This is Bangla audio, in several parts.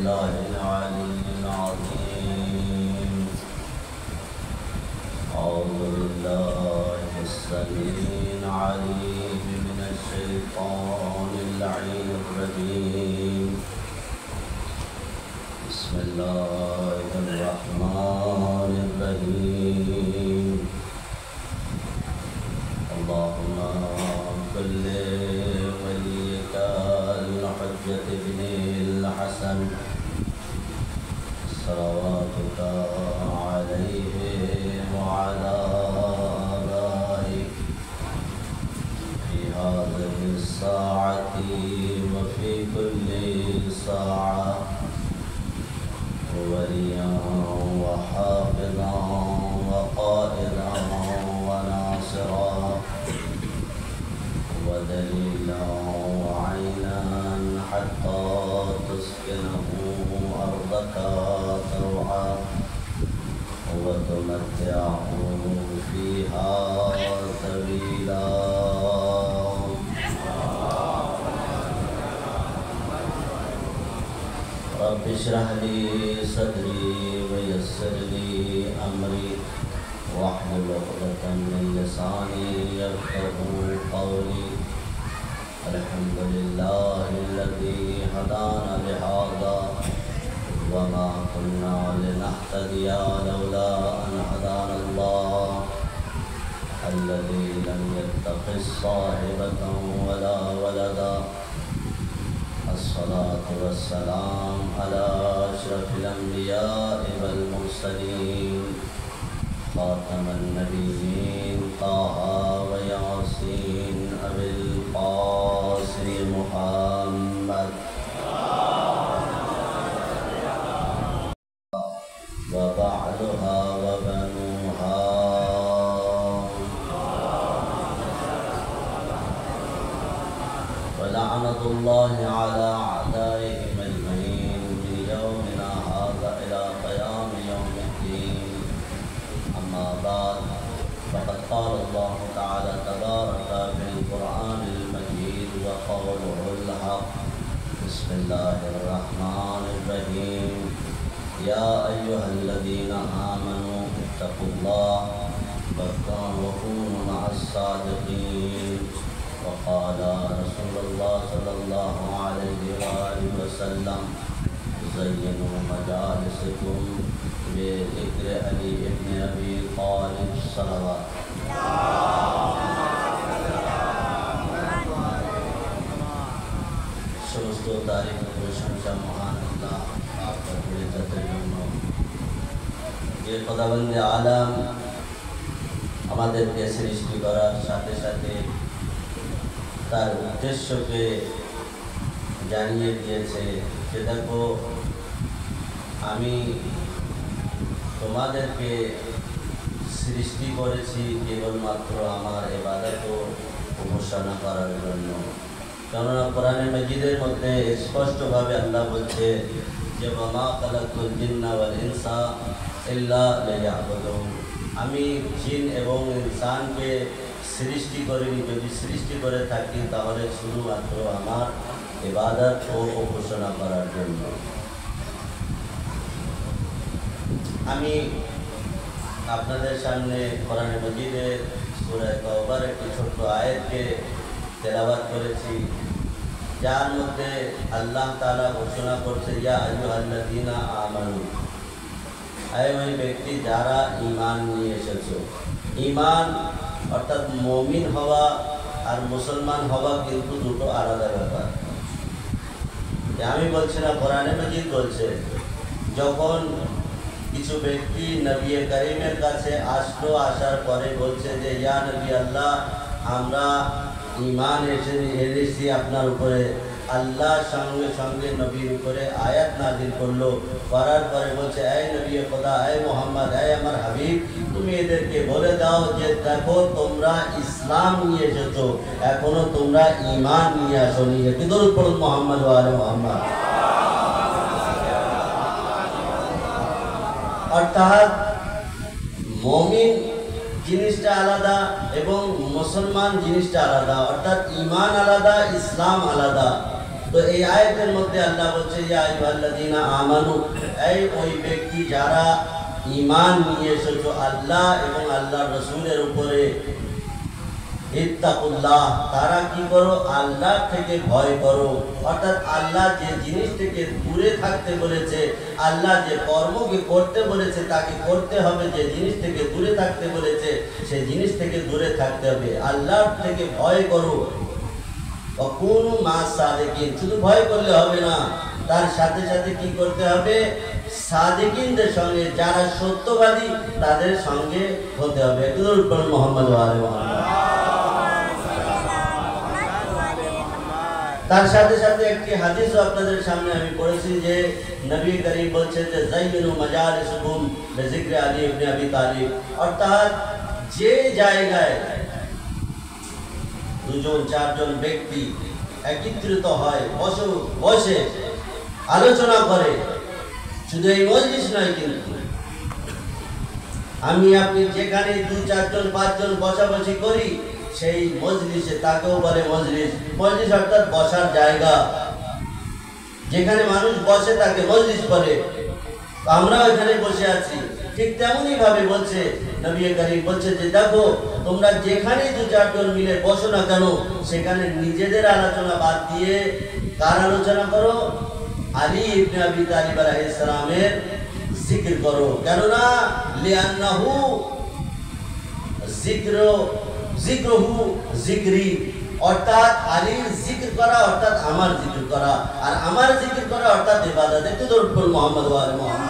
بالله العلي العظيم أعوذ بالله السميع العليم من الشيطان اللعين الرجيم بسم الله الرحمن الرحيم اللهم صل وليك الحجة ابن الحسن صلواتك عليه وعلى آبائه في هذه الساعة وفي كل ساعة وليا وحافظا وقائدا وناصرا ودليلا وعينا حتى تسكنه أرضك طوعا وتمتعه فيها طويلا رب اشرح لي صدري ويسر لي أمري واحلل عقدة من لساني يفقهوا قولي الحمد لله الذي هدانا لهذا وما كنا لنهتدي لولا أن هدانا الله الذي لم يتخذ صاحبة ولا ولدا الصلاة والسلام على أشرف الأنبياء والمرسلين خاتم النبيين طه وياسين أبي القاسم محمد وبعلها وبنوها ولعنة الله على أعدائهم أجمعين من يومنا هذا إلى قيام يوم الدين أما بعد فقد قال الله تعالى تبارك في القرآن المجيد وقوله الحق بسم الله الرحمن الرحيم يا أيها الذين آمنوا اتقوا الله وكونوا مع الصادقين وقال رسول الله صلى الله عليه وآله وسلم زينوا مجالسكم بذكر علي بن أبي طالب صلوات সমস্ত তারিখ প্রশংসা মহান আল্লাহ আপনার পরিচয়ের জন্য যে খোদাবন্দে আলম আমাদেরকে সৃষ্টি করার সাথে সাথে তার উদ্দেশ্যকে জানিয়ে দিয়েছে যে দেখো আমি তোমাদেরকে সৃষ্টি করেছি কেবলমাত্র আমার ইবাদত ও উপাসনা করার জন্য। কেননা কোরআনে মাজিদের মধ্যে স্পষ্টভাবে আল্লাহ বলছে যে ওয়া খালাকুল জিন্না ওয়াল ইনসা ইল্লা লিয়াবুদুন, আমি জিন এবং ইনসানকে সৃষ্টি করিনি, যদি সৃষ্টি করে থাকি তাহলে শুধুমাত্র আমার ইবাদত ও উপাসনা করার জন্য। আমি আপনাদের সামনে কোরআন মাজিদের সূরা তাওবার একটি ছোট্ট আয়াতকে তেলাওয়াত করেছি, যার মধ্যে আল্লাহ তাআলা ঘোষণা করছে ইয়া আইয়ুহাল্লাযীনা আমানু, হে ওই ব্যক্তি যারা ঈমান নিয়ে এসেছো। ঈমান অর্থাৎ মুমিন হওয়া আর মুসলমান হওয়া কিন্তু দুটো আলাদা ব্যাপার। আমি বলছি না, কোরআনে মাজিদ বলছে যখন কিছু ব্যক্তি নবী করিমের কাছে আসলো, আসার পরে বলছে যে ইয়া নবী আল্লাহ, আমরা ঈমান এনেছি আপনার উপরে, আল্লাহ সঙ্গে সঙ্গে নবীর উপরে আয়াত নাযিল করলো, করার পরে বলছে এই নবী খোদা, এই মোহাম্মদ, এই আমার হাবিব, তুমি এদেরকে বলে দাও যে দেখো তোমরা ইসলাম নিয়ে এসেছো, এখনো তোমরা ঈমান নিয়ে আসোনি। কি দরুদ পড়ুন মোহাম্মদ ওয়া আলে মোহাম্মদ। অর্থাৎ মুমিন জিনিসটা আলাদা এবং মুসলমান জিনিসটা আলাদা, অর্থাৎ ঈমান আলাদা, ইসলাম আলাদা। তো এই আয়াতের মধ্যে আল্লাহ বলছে ইয়া আইয়ুহাল্লাযীনা আমানু, এই ওই ব্যক্তি যারা ঈমান নিয়ে এসেছো আল্লাহ এবং আল্লাহর রাসূলের উপরে, ইত্তাকুল্লাহ, তারা কি করো? আল্লাহ থেকে ভয় করো। অর্থাৎ আল্লাহ যে জিনিস থেকে দূরে থাকতে বলেছে, আল্লাহ যে কর্মকে করতে বলেছে তাকে করতে হবে, যে জিনিস থেকে দূরে থাকতে বলেছে সেই জিনিস থেকে দূরে থাকতে হবে। আল্লাহ থেকে ভয় করো। ওয়াকুনু মা'আস সাদিকিন, শুধু ভয় করলে হবে না, তার সাথে সাথে কি করতে হবে? সাদিকিনদের সঙ্গে, যারা সত্যবাদী তাদের সঙ্গে হতে হবে। একদম মুহাম্মদ ওয়া আলি মুহাম্মদ। তার সাথে সাথে একটি হাদিসও আপনাদের সামনে আমি পড়েছি যে নবী করিম বলছেন যে যাইয়িনু মাজালিসুকুম বিযিকরি আলী ইবনে আবি তালিব, অর্থাৎ যে জায়গায় দুজন চারজন ব্যক্তি একত্রিত হয়, বসে আলোচনা করে, শুধু এই মজলিস নয়, কিন্তু আমি আপনি যেখানে 2-4 জন 5 জন বসাবসি করি সেই মজলিসে, তাকেও বলে মজলিস। মজলিস অর্থাৎ বসার জায়গা, যেখানে মানুষ বসে তাকে মজলিস বলে। আমরাও এখানে বসে আছি, ঠিক তেমনই ভাবে বলছে নবী করিম বলছে যে দেখো, তোমরা যেখানে 2-4 জন মিলে বসো না কেন, সেখানে নিজেদের আলোচনা বাদ দিয়ে কার আলোচনা করো? আলী ইবনে আবি তালিব আলাইহিস সালামের জিকির করো। কেননা লিআন্নাহু জিকরুহু জিকরি, অর্থাৎ আলীর জিকির করা অর্থাৎ আমার জিকির করা, আর আমার জিকির করা অর্থাৎ ইবাদত। একটু দরুদ পড়ুন মুহাম্মদ ওয়া আলি মুহাম্মদ।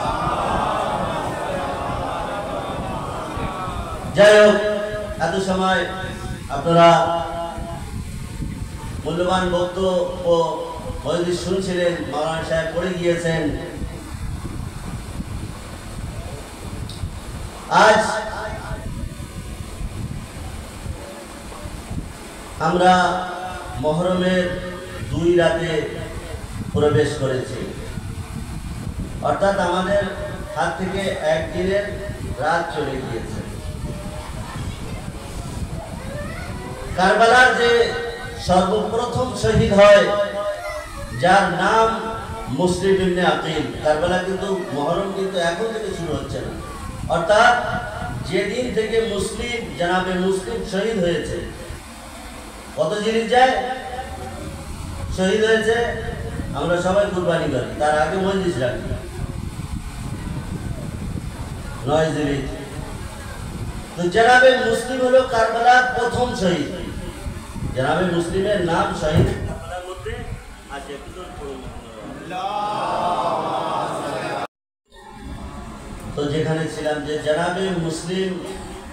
যাই হোক, এত সময় আপনারা মূল্যবান বক্তব্য মজলিস শুনছিলেন, মাওলানা সাহেব পড়ে গিয়েছেন। আজ আমরা মুহররমের 2 রাতে প্রবেশ করেছি, অর্থাৎ আমাদের হাত থেকে একদিনের রাত চলে গিয়েছে। কারবালার যে সর্বপ্রথম শহীদ হয়, যার নাম মুসলিম ইবনে আকিল, কারবালা কিন্তু মুহররম কিন্তু এখন থেকে শুরু হচ্ছে না, অর্থাৎ যেদিন থেকে জনাবে মুসলিম শহীদ হয়েছে, কত জিনিস যায় শহীদ হয়েছে, আমরা সবাই কুরবানি করি, তার আগে মজলিস রাখি 9 জিনিস। তো জনাবে মুসলিম হলো কারবালার প্রথম শহীদ। জনাবে মুসলিমের নাম শহীদ কারবালার মধ্যে আছে। তো যেখানে ছিলাম যে জনাবে মুসলিম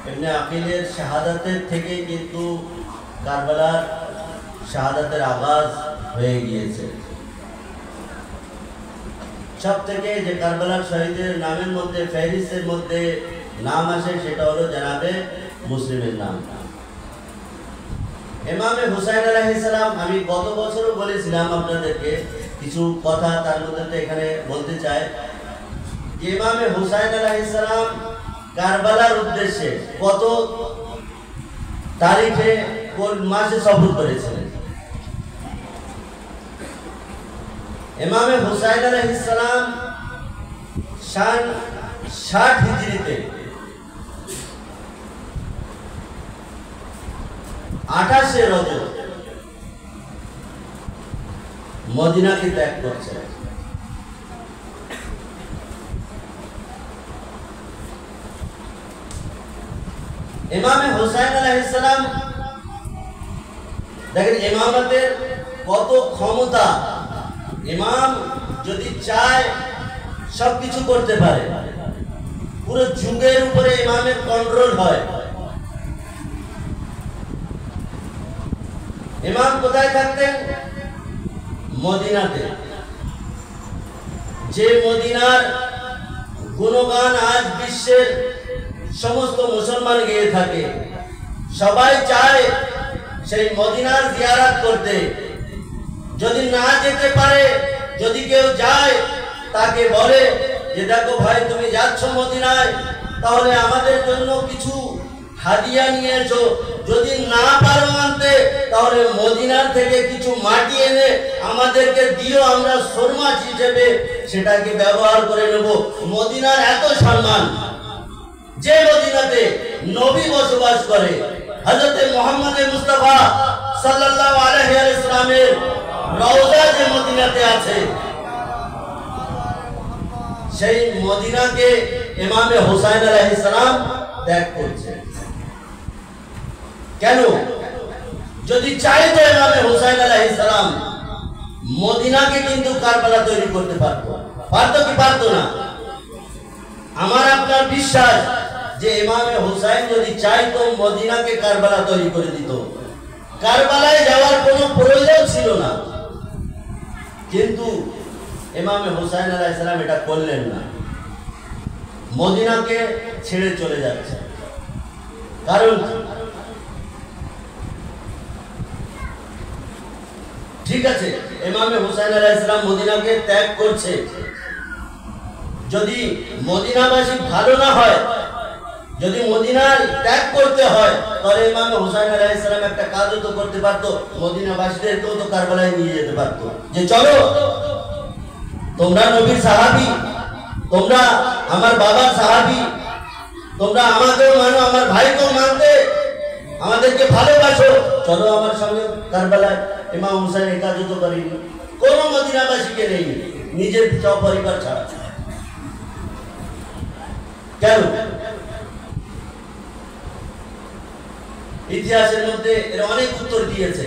ইবনে আকিলের শাহাদাতের থেকে কিন্তু কারবালার শাহাদাতের আগাজ হয়ে গিয়েছে। সব থেকে যে কারবালার শহীদের নামের মধ্যে ফেহরিস্তের মধ্যে নাম আসে সেটা হলো জনাবে মুসলিমের নাম। ইমামে হুসাইন আলাইহিস সালাম, আমি গত বছরও বলেছিলাম আপনাদেরকে কিছু কথা, তার মধ্যে এখানে বলতে চাই যে ইমামে হুসাইন আলাইহিস সালাম কারবালার উদ্দেশ্যে কত তারিখে কোন মাসে সফর করেছিলেন। ইমামে হুসাইন আলাইহিস সালাম সন 60 হিজরিতে 28 রজব মদিনাকে ত্যাগ করছেন। ইমামে হুসাইন আলাইহিস সালাম, দেখেন ইমামতের কত ক্ষমতা। ইমাম যদি চায় সবকিছু করতে পারে, পুরো যুগের উপরে ইমামের কন্ট্রোল হয়। ইমাম কোথায় থাকতেন? মদিনাতে। যে মদিনার গুণগান আজ বিশ্বের সমস্ত মুসলমান গেয়ে থাকে, সবাই চায় সেই মদিনার জিয়ারত করতে। যদি না যেতে পারে, যদি কেউ যায় তাকে বলে যে দেখো ভাই, তুমি যাচ্ছ মদিনায়, তাহলে আমাদের জন্য কিছু হাদিয়া নিয়েছো, যদি না পারো আনতে তাহলে মদিনার থেকে কিছু মাটি এনে আমাদেরকে দিও, আমরা শর্মাস হিসেবে সেটাকে ব্যবহার করে নেব। মদিনার এত সম্মান, যে মদিনাতে নবী বসবাস করে, হযরত মুহাম্মদ মুস্তাফা সাল্লাল্লাহু আলাইহি ওয়াসাল্লামের রওজা যে মদিনাতে আছে, সেই মদিনাকে ইমামে হুসাইন আলাইহিস সালাম ত্যাগ করছে। কেন? যদি চাইতো ইমামে হুসাইন আলাইহিস সালাম মদিনাকে কিন্তু কারবালা তৈরি করতে পারতো, পারতো কি পারতো না? আমার আপনার বিশ্বাস যে ইমামে হুসাইন যদি চাইতো মদিনাকে কারবালা তৈরি করে দিত, কারবালায় যাওয়ার কোনো প্রয়োজন ছিল না। কিন্তু ইমামে হুসাইন আলাইহিস সালাম এটা করলেন না, মদিনাকে ছেড়ে চলে যাচ্ছে। কারণ ঠিক আছে, ইমামে হুসাইন আলাইহিস সালাম মদিনাকে ত্যাগ করছে, যদি মদিনাবাসী ভালো না হয়, যদি মদিনার ত্যাগ করতে হয়, তাহলে ইমামে হুসাইন আলাইহিস সালাম একটা কাজও তো করতে পারতো, মদিনাবাসীদেরকেও তো কারবালায় নিয়ে যেতে পারতো, যে চলো তোমরা নবীর সাহাবী, তোমরা আমার বাবার সাহাবী, তোমরা আমাকেও মানো, আমার ভাইকেও মানতে, আমাদেরকে ভালোবাসো, চলো আমার সঙ্গে কারবালায়। ইমাম হুসাইন এই কাজও তো করেনি, কোনো মদিনাবাসীকে নেই, নিজের পরিবার ছাড়া। কেন? ইতিহাসের মধ্যে এর অনেক উত্তর দিয়েছে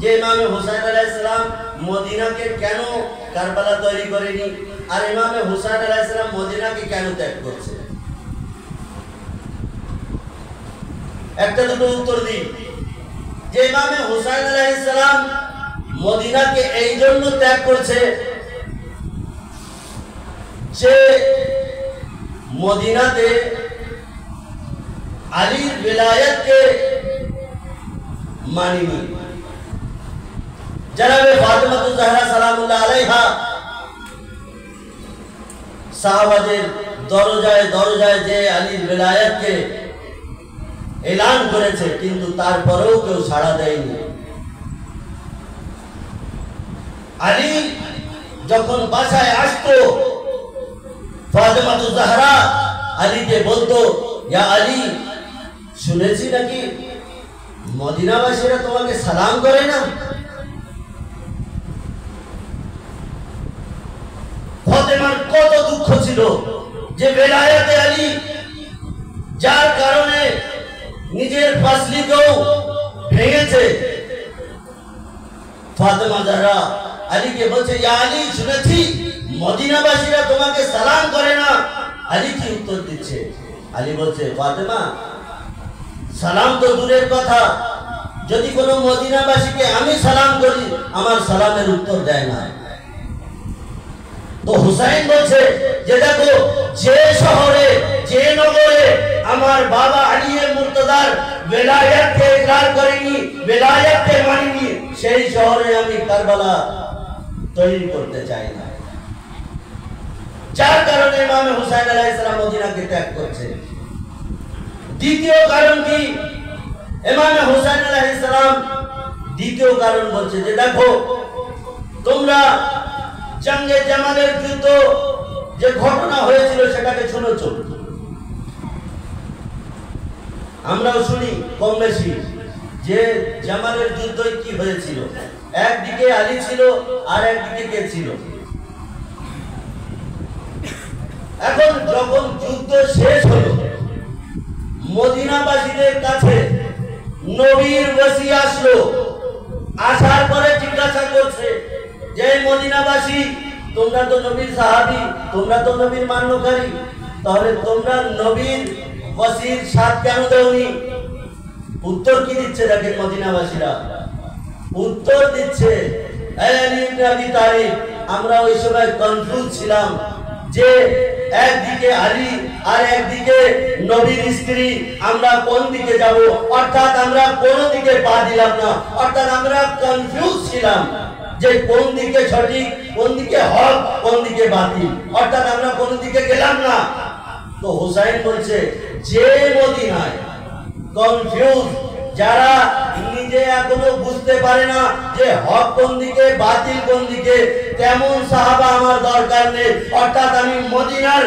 যে ইমামে হুসাইন আলাইহিস সালাম মদিনাকে কেন কারবালা তৈরি করেনি, আর ইমামে হুসাইন আলাইহিস সালাম মদিনাকে কেন ত্যাগ করছে। একটা দুটো উত্তর দিই। যে ইমামে হুসাইন আলাইহিস সালাম মদিনাকে এই জন্য ত্যাগ করছে যে মদিনাতে আলীর বেলায়েতকে মানিনি। জনাবে ফাতেমা জাহরা সালামুল্লাহ আলাইহা সাহাবাদের দরজায় দরজায় যে আলীর বেলায়েতকে এলান করেছে, কিন্তু তারপরেও কেউ সাড়া দেয়নি। আলী যখন বাসায় আসতো, ফাতেমা জাহরা আলীকে বলতো, ইয়া আলী, শুনেছি নাকি মদিনাবাসীরা তোমাকে সালাম করে না। ফাতেমার কত দুঃখ ছিল যে বেলায়েতে আলী, যার কারণে নিজের ফাসলিকেও ভেঙেছে। ফাতেমা জাহরা আলীকে বলছে, ইয়া আলী, শুনেছি মদিনাবাসীরা তোমাকে সালাম করে না। আলী কি উত্তর দিচ্ছে? আলী বলছে, ফাতেমা, সালাম তো দূরের কথা, যদি কোনো মদিনাবাসীকে আমি সালাম করি, আমার সালামের উত্তর দেয় না। তো হুসাইন বলছে যে দেখো, যে শহরে, যে নগরে আমার বাবা আলী মুর্তজার বেলায়েতকে ইকরার করেনি, বেলায়েতকে মানিনি, সেই শহরে আমি কারবালা তৈরি করতে চাই না। যার কারণে ইমামে হুসাইন আলাইহিস সালাম মদিনাকে ত্যাগ করছে। দ্বিতীয় কারণ কি? ইমামে হুসাইন আলাইহিস সালাম দ্বিতীয় কারণ বলছে যে দেখো, তোমরা জঙ্গে জামালের যুদ্ধ যে ঘটনা হয়েছিল সেটাকে শুনেছ, আমরাও শুনি কম বেশি, যে জামালের যুদ্ধ কি হয়েছিল। একদিকে আলী ছিল আর একদিকে কে ছিল। এখন যখন যুদ্ধ শেষ হলো, মদিনাবাসীদের কাছে নবীর ওসি আসলো, আসার পরে জিজ্ঞাসা করছে যে মদিনাবাসী, তোমরা তো নবীর সাহাবী, তোমরা তো নবীর মান্যকারী, তাহলে তোমরা নবীর ওসির সাথ কেন দেওনি? উত্তর কি দিচ্ছে দেখেন মদিনাবাসীরা, উত্তর দিচ্ছে, আলী ইবনে আবি তালিব, আমরা ওই সময় কনফিউজ ছিলাম যে একদিকে আলী আর একদিকে নবীর স্ত্রী, আমরা কোন দিকে যাব, অর্থাৎ আমরা কোন দিকে পা দিলাম না, অর্থাৎ আমরা কনফিউজ ছিলাম যে কোন দিকে সঠিক, কোন দিকে হক, কোন দিকে বাতিল, অর্থাৎ আমরা কোন দিকে গেলাম না। তো হুসাইন বলছে, যে মদিনায় কনফিউজ, যারা নিজে এখনো বুঝতে পারে না যে হক কোন দিকে বাতিল কোন দিকে, তেমন সাহাবা আমার দরকার নেই। অর্থাৎ আমি মদিনার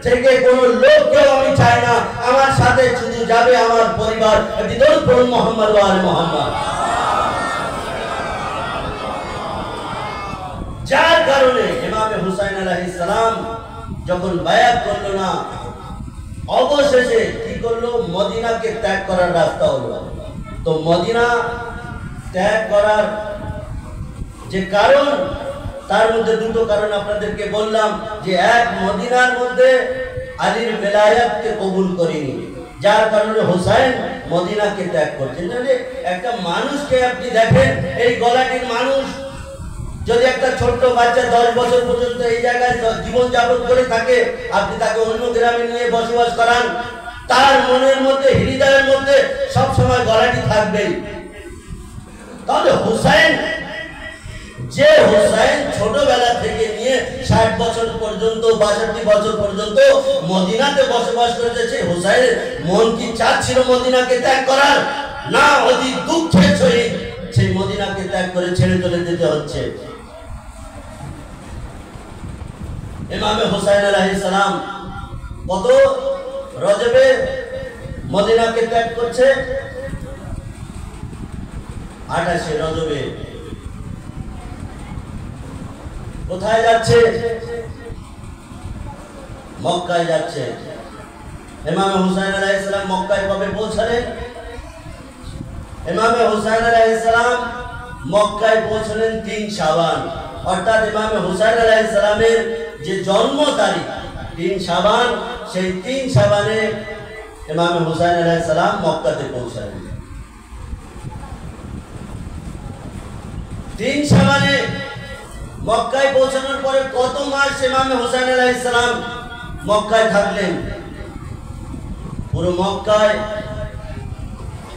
থেকে কোন লোককেও আমি চাই না, আমার সাথে শুধু যাবে আমার পরিবার। দিদর পড়ুন মুহাম্মদ ওয়া আলে মুহাম্মদ। যার কারণে ইমামে হুসাইন আলাইহিস সালাম যখন বায়াত করলো না, অবশেষে কি করলো, মদিনাকে ত্যাগ করার রাস্তা হলো। তো মদিনা ত্যাগ করার যে কারণ, তার মধ্যে দুটো কারণ আপনাদেরকে বললাম। যে এক, মদিনার মধ্যে আলীর বেলায়াতকে কবুল করেনি, যার কারণে হুসাইন মদিনাকে ত্যাগ করছেন। একটা মানুষকে আপনি দেখেন, এই গলাটির মানুষ যদি একটা ছোট্ট বাচ্চা 10 বছর পর্যন্ত এই জায়গায় জীবন যাপন করে থাকে, আপনি তাকে অন্য গ্রামে নিয়ে বসবাস করান, তার মনের মধ্যে, হৃদয়ের মধ্যে সবসময় গলাটি থাকবেই। তাহলে হুসাইন, যে হুসাইন ছোটবেলা থেকে নিয়ে 60 বছর পর্যন্ত, 62 বছর পর্যন্ত মদিনাতে বসবাস করেছে, সেই হুসাইনের মন কি চাচ্ছিল মদিনাকে ত্যাগ করার? না, অতি দুঃখের সহিত সেই মদিনাকে ত্যাগ করে ছেড়ে চলে যেতে হচ্ছে। ইমামে হুসাইন আলাইহিস সালাম কত রজবে মদিনাকে ত্যাগ করছে? 28 রজবে। কোথায় যাচ্ছে? মক্কায় যাচ্ছে। ইমামে হুসাইন আলাইহিস সালাম মক্কায় কবে পৌঁছালেন? ইমামে হুসাইন আলাইহিস সালাম মক্কায় পৌঁছলেন 3 শাবান। অর্থাৎ ইমামে হুসাইন আলাইহিস সালামের যে জন্ম তারিখ 3 শাবান, সেই 3 শাবানে ইমামে হুসাইন আলাইহিস সালাম মক্কাতে পৌঁছালেন। 3 শাবানে মক্কায় পৌঁছানোর পরে কত মাস ইমামে হুসাইন আলাইহিস সালাম মক্কায় থাকলেন? পুরো মক্কায়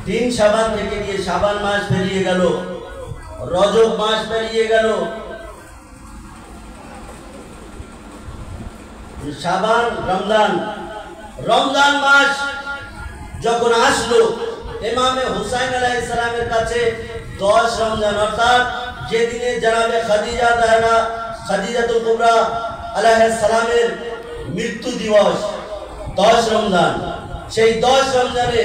3 শাবান থেকে নিয়ে শাবান মাস পেরিয়ে গেল, রজব মাস পেরিয়ে গেল, শাবান, রমজান মাস যখন আসলো, ইমামে হুসাইন আলাইহিস সালামের কাছে 10 রমজান, অর্থাৎ যেদিনে জনাবে খাদিজাতুল কুবরা আলাইহিস সালামের মৃত্যু দিবস 10 রমজান, সেই 10 রমজানে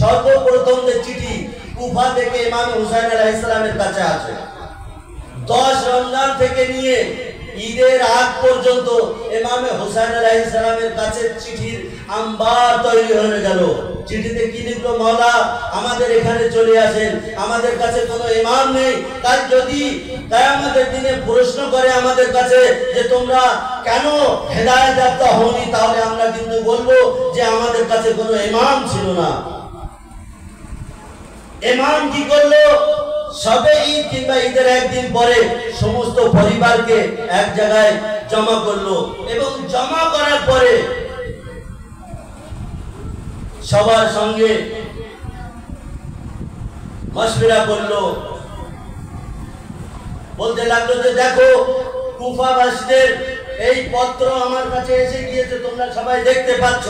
সর্বপ্রথম যে চিঠি কুফা থেকে ইমামে হুসাইন আলাইহিস সালামের কাছে আসে। 10 রমজান থেকে নিয়ে ঈদের আগ পর্যন্ত ইমামে হুসাইন আলাইহিস সালামের কাছে চিঠির আম্বার তৈরি হয়ে গেল। চিঠিতে কি লিখলো? মাওলা, আমাদের এখানে চলে আসেন, আমাদের কাছে কোনো ইমাম নেই। তাই যদি কিয়ামতের দিনে প্রশ্ন করে আমাদের কাছে যে তোমরা কেন হেদায়েত প্রাপ্ত হওনি, তাহলে আমরা কিন্তু বলবো যে আমাদের কাছে কোনো ইমাম ছিল না। ইমাম কি করলো? সবে ঈদ কিংবা ঈদের একদিন পরে সমস্ত পরিবারকে এক জায়গায় জমা করলো, এবং জমা করার পরে সবার সঙ্গে মাশওয়ারা করলো। বলতে লাগলো যে দেখো, কুফাবাসীদের এই পত্র আমার কাছে এসে গিয়েছে, তোমরা সবাই দেখতে পাচ্ছ।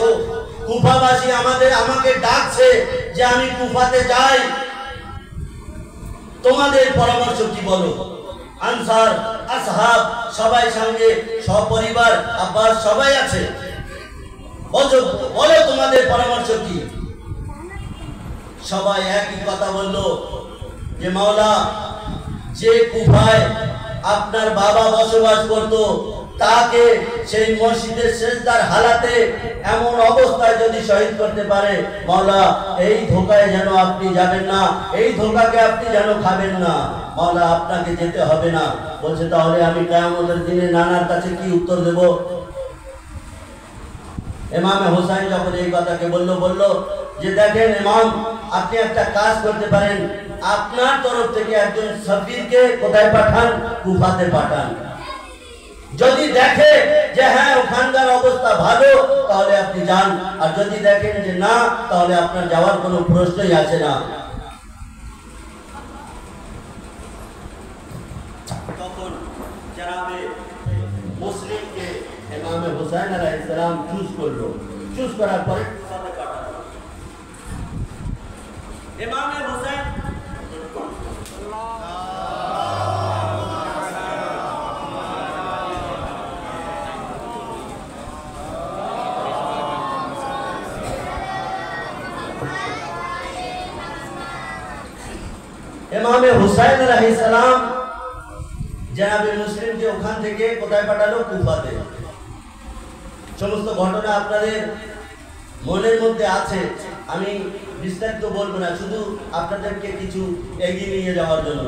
কুফাবাসী আমাকে ডাকছে যে আমি কুফাতে যাই, তোমাদের পরামর্শ কি বলো? আনসার, আসহাব সবাই সঙ্গে, সপরিবার, আব্বাস সবাই আছে, বলো তোমাদের পরামর্শ কি? সবাই একই কথা বললো যে মাওলা, যে কুফায় আপনার বাবা বসবাস করত, তাকে সেই মসজিদের সেজদার হালাতে এমন অবস্থায় যদি শহীদ করতে পারে, মাওলা এই ধোকায় যেন আপনি যাবেন না, এই ধোকাকে আপনি যেন খাবেন না, মাওলা আপনাকে যেতে হবে না। বলছে তাহলে আমি কিয়ামতের দিনে নানার কাছে কি উত্তর দেব? ইমামে হুসাইন যখন এই কথাকে বলল যে দেখেন ইমাম, আপনি একটা কাজ করতে পারেন, আপনার তরফ থেকে একজন সফিরকে কোথায় পাঠান? কুফাতে পাঠান। যদি দেখে যে হ্যাঁ ওখানকার অবস্থা ভালো, তাহলে আপনি যান, আর যদি দেখেন যে না, তাহলে আপনার যাওয়ার কোনো প্রশ্নই আসে না। তখন জনাবে মুসলিমকে ইমামে হুসাইন আলাইহিস সালাম চুজ করলো। চুজ করার পরে ইমামে হুসাইন ইমামে হুসাইন আলাইহিস সালাম জনাবে মুসলিমকে ওখান থেকে কোথায় পাঠালো? কুফাতে। সমস্ত ঘটনা আপনাদের মনের মধ্যে আছে, আমি বিস্তারিত বলবো না, শুধু আপনাদেরকে কিছু এগিয়ে নিয়ে যাওয়ার জন্য।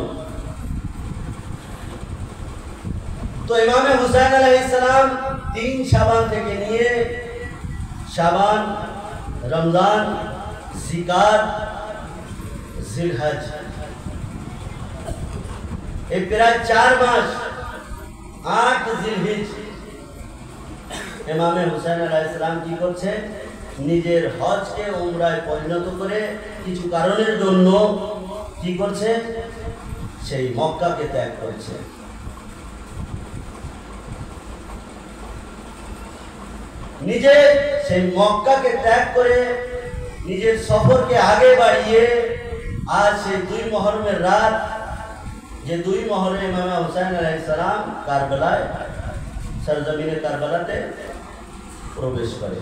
তো ইমামে হুসাইন আলাইহিস সালাম 3 শাবান থেকে নিয়ে শাবান, রমজান, জিকার, জিলহজ, এই প্রায় 4 মাস 8 জিলহিজ ইমামে হুসাইন আলাইহিস সালাম কি করছে? নিজের হজকে উমরায় পরিণত করে কিছু কারণের জন্য কি করছে? সেই মক্কাকে ত্যাগ করছে। নিজে সেই মক্কাকে ত্যাগ করে নিজের সফরকে আগে বাড়িয়ে আজ সেই 2 মুহররমের রাত, যে 2 মুহররমে ইমামে হুসাইন আলাইহিস সালাম কারবালায়, সরজমিনে কারবালাতে প্রবেশ করে।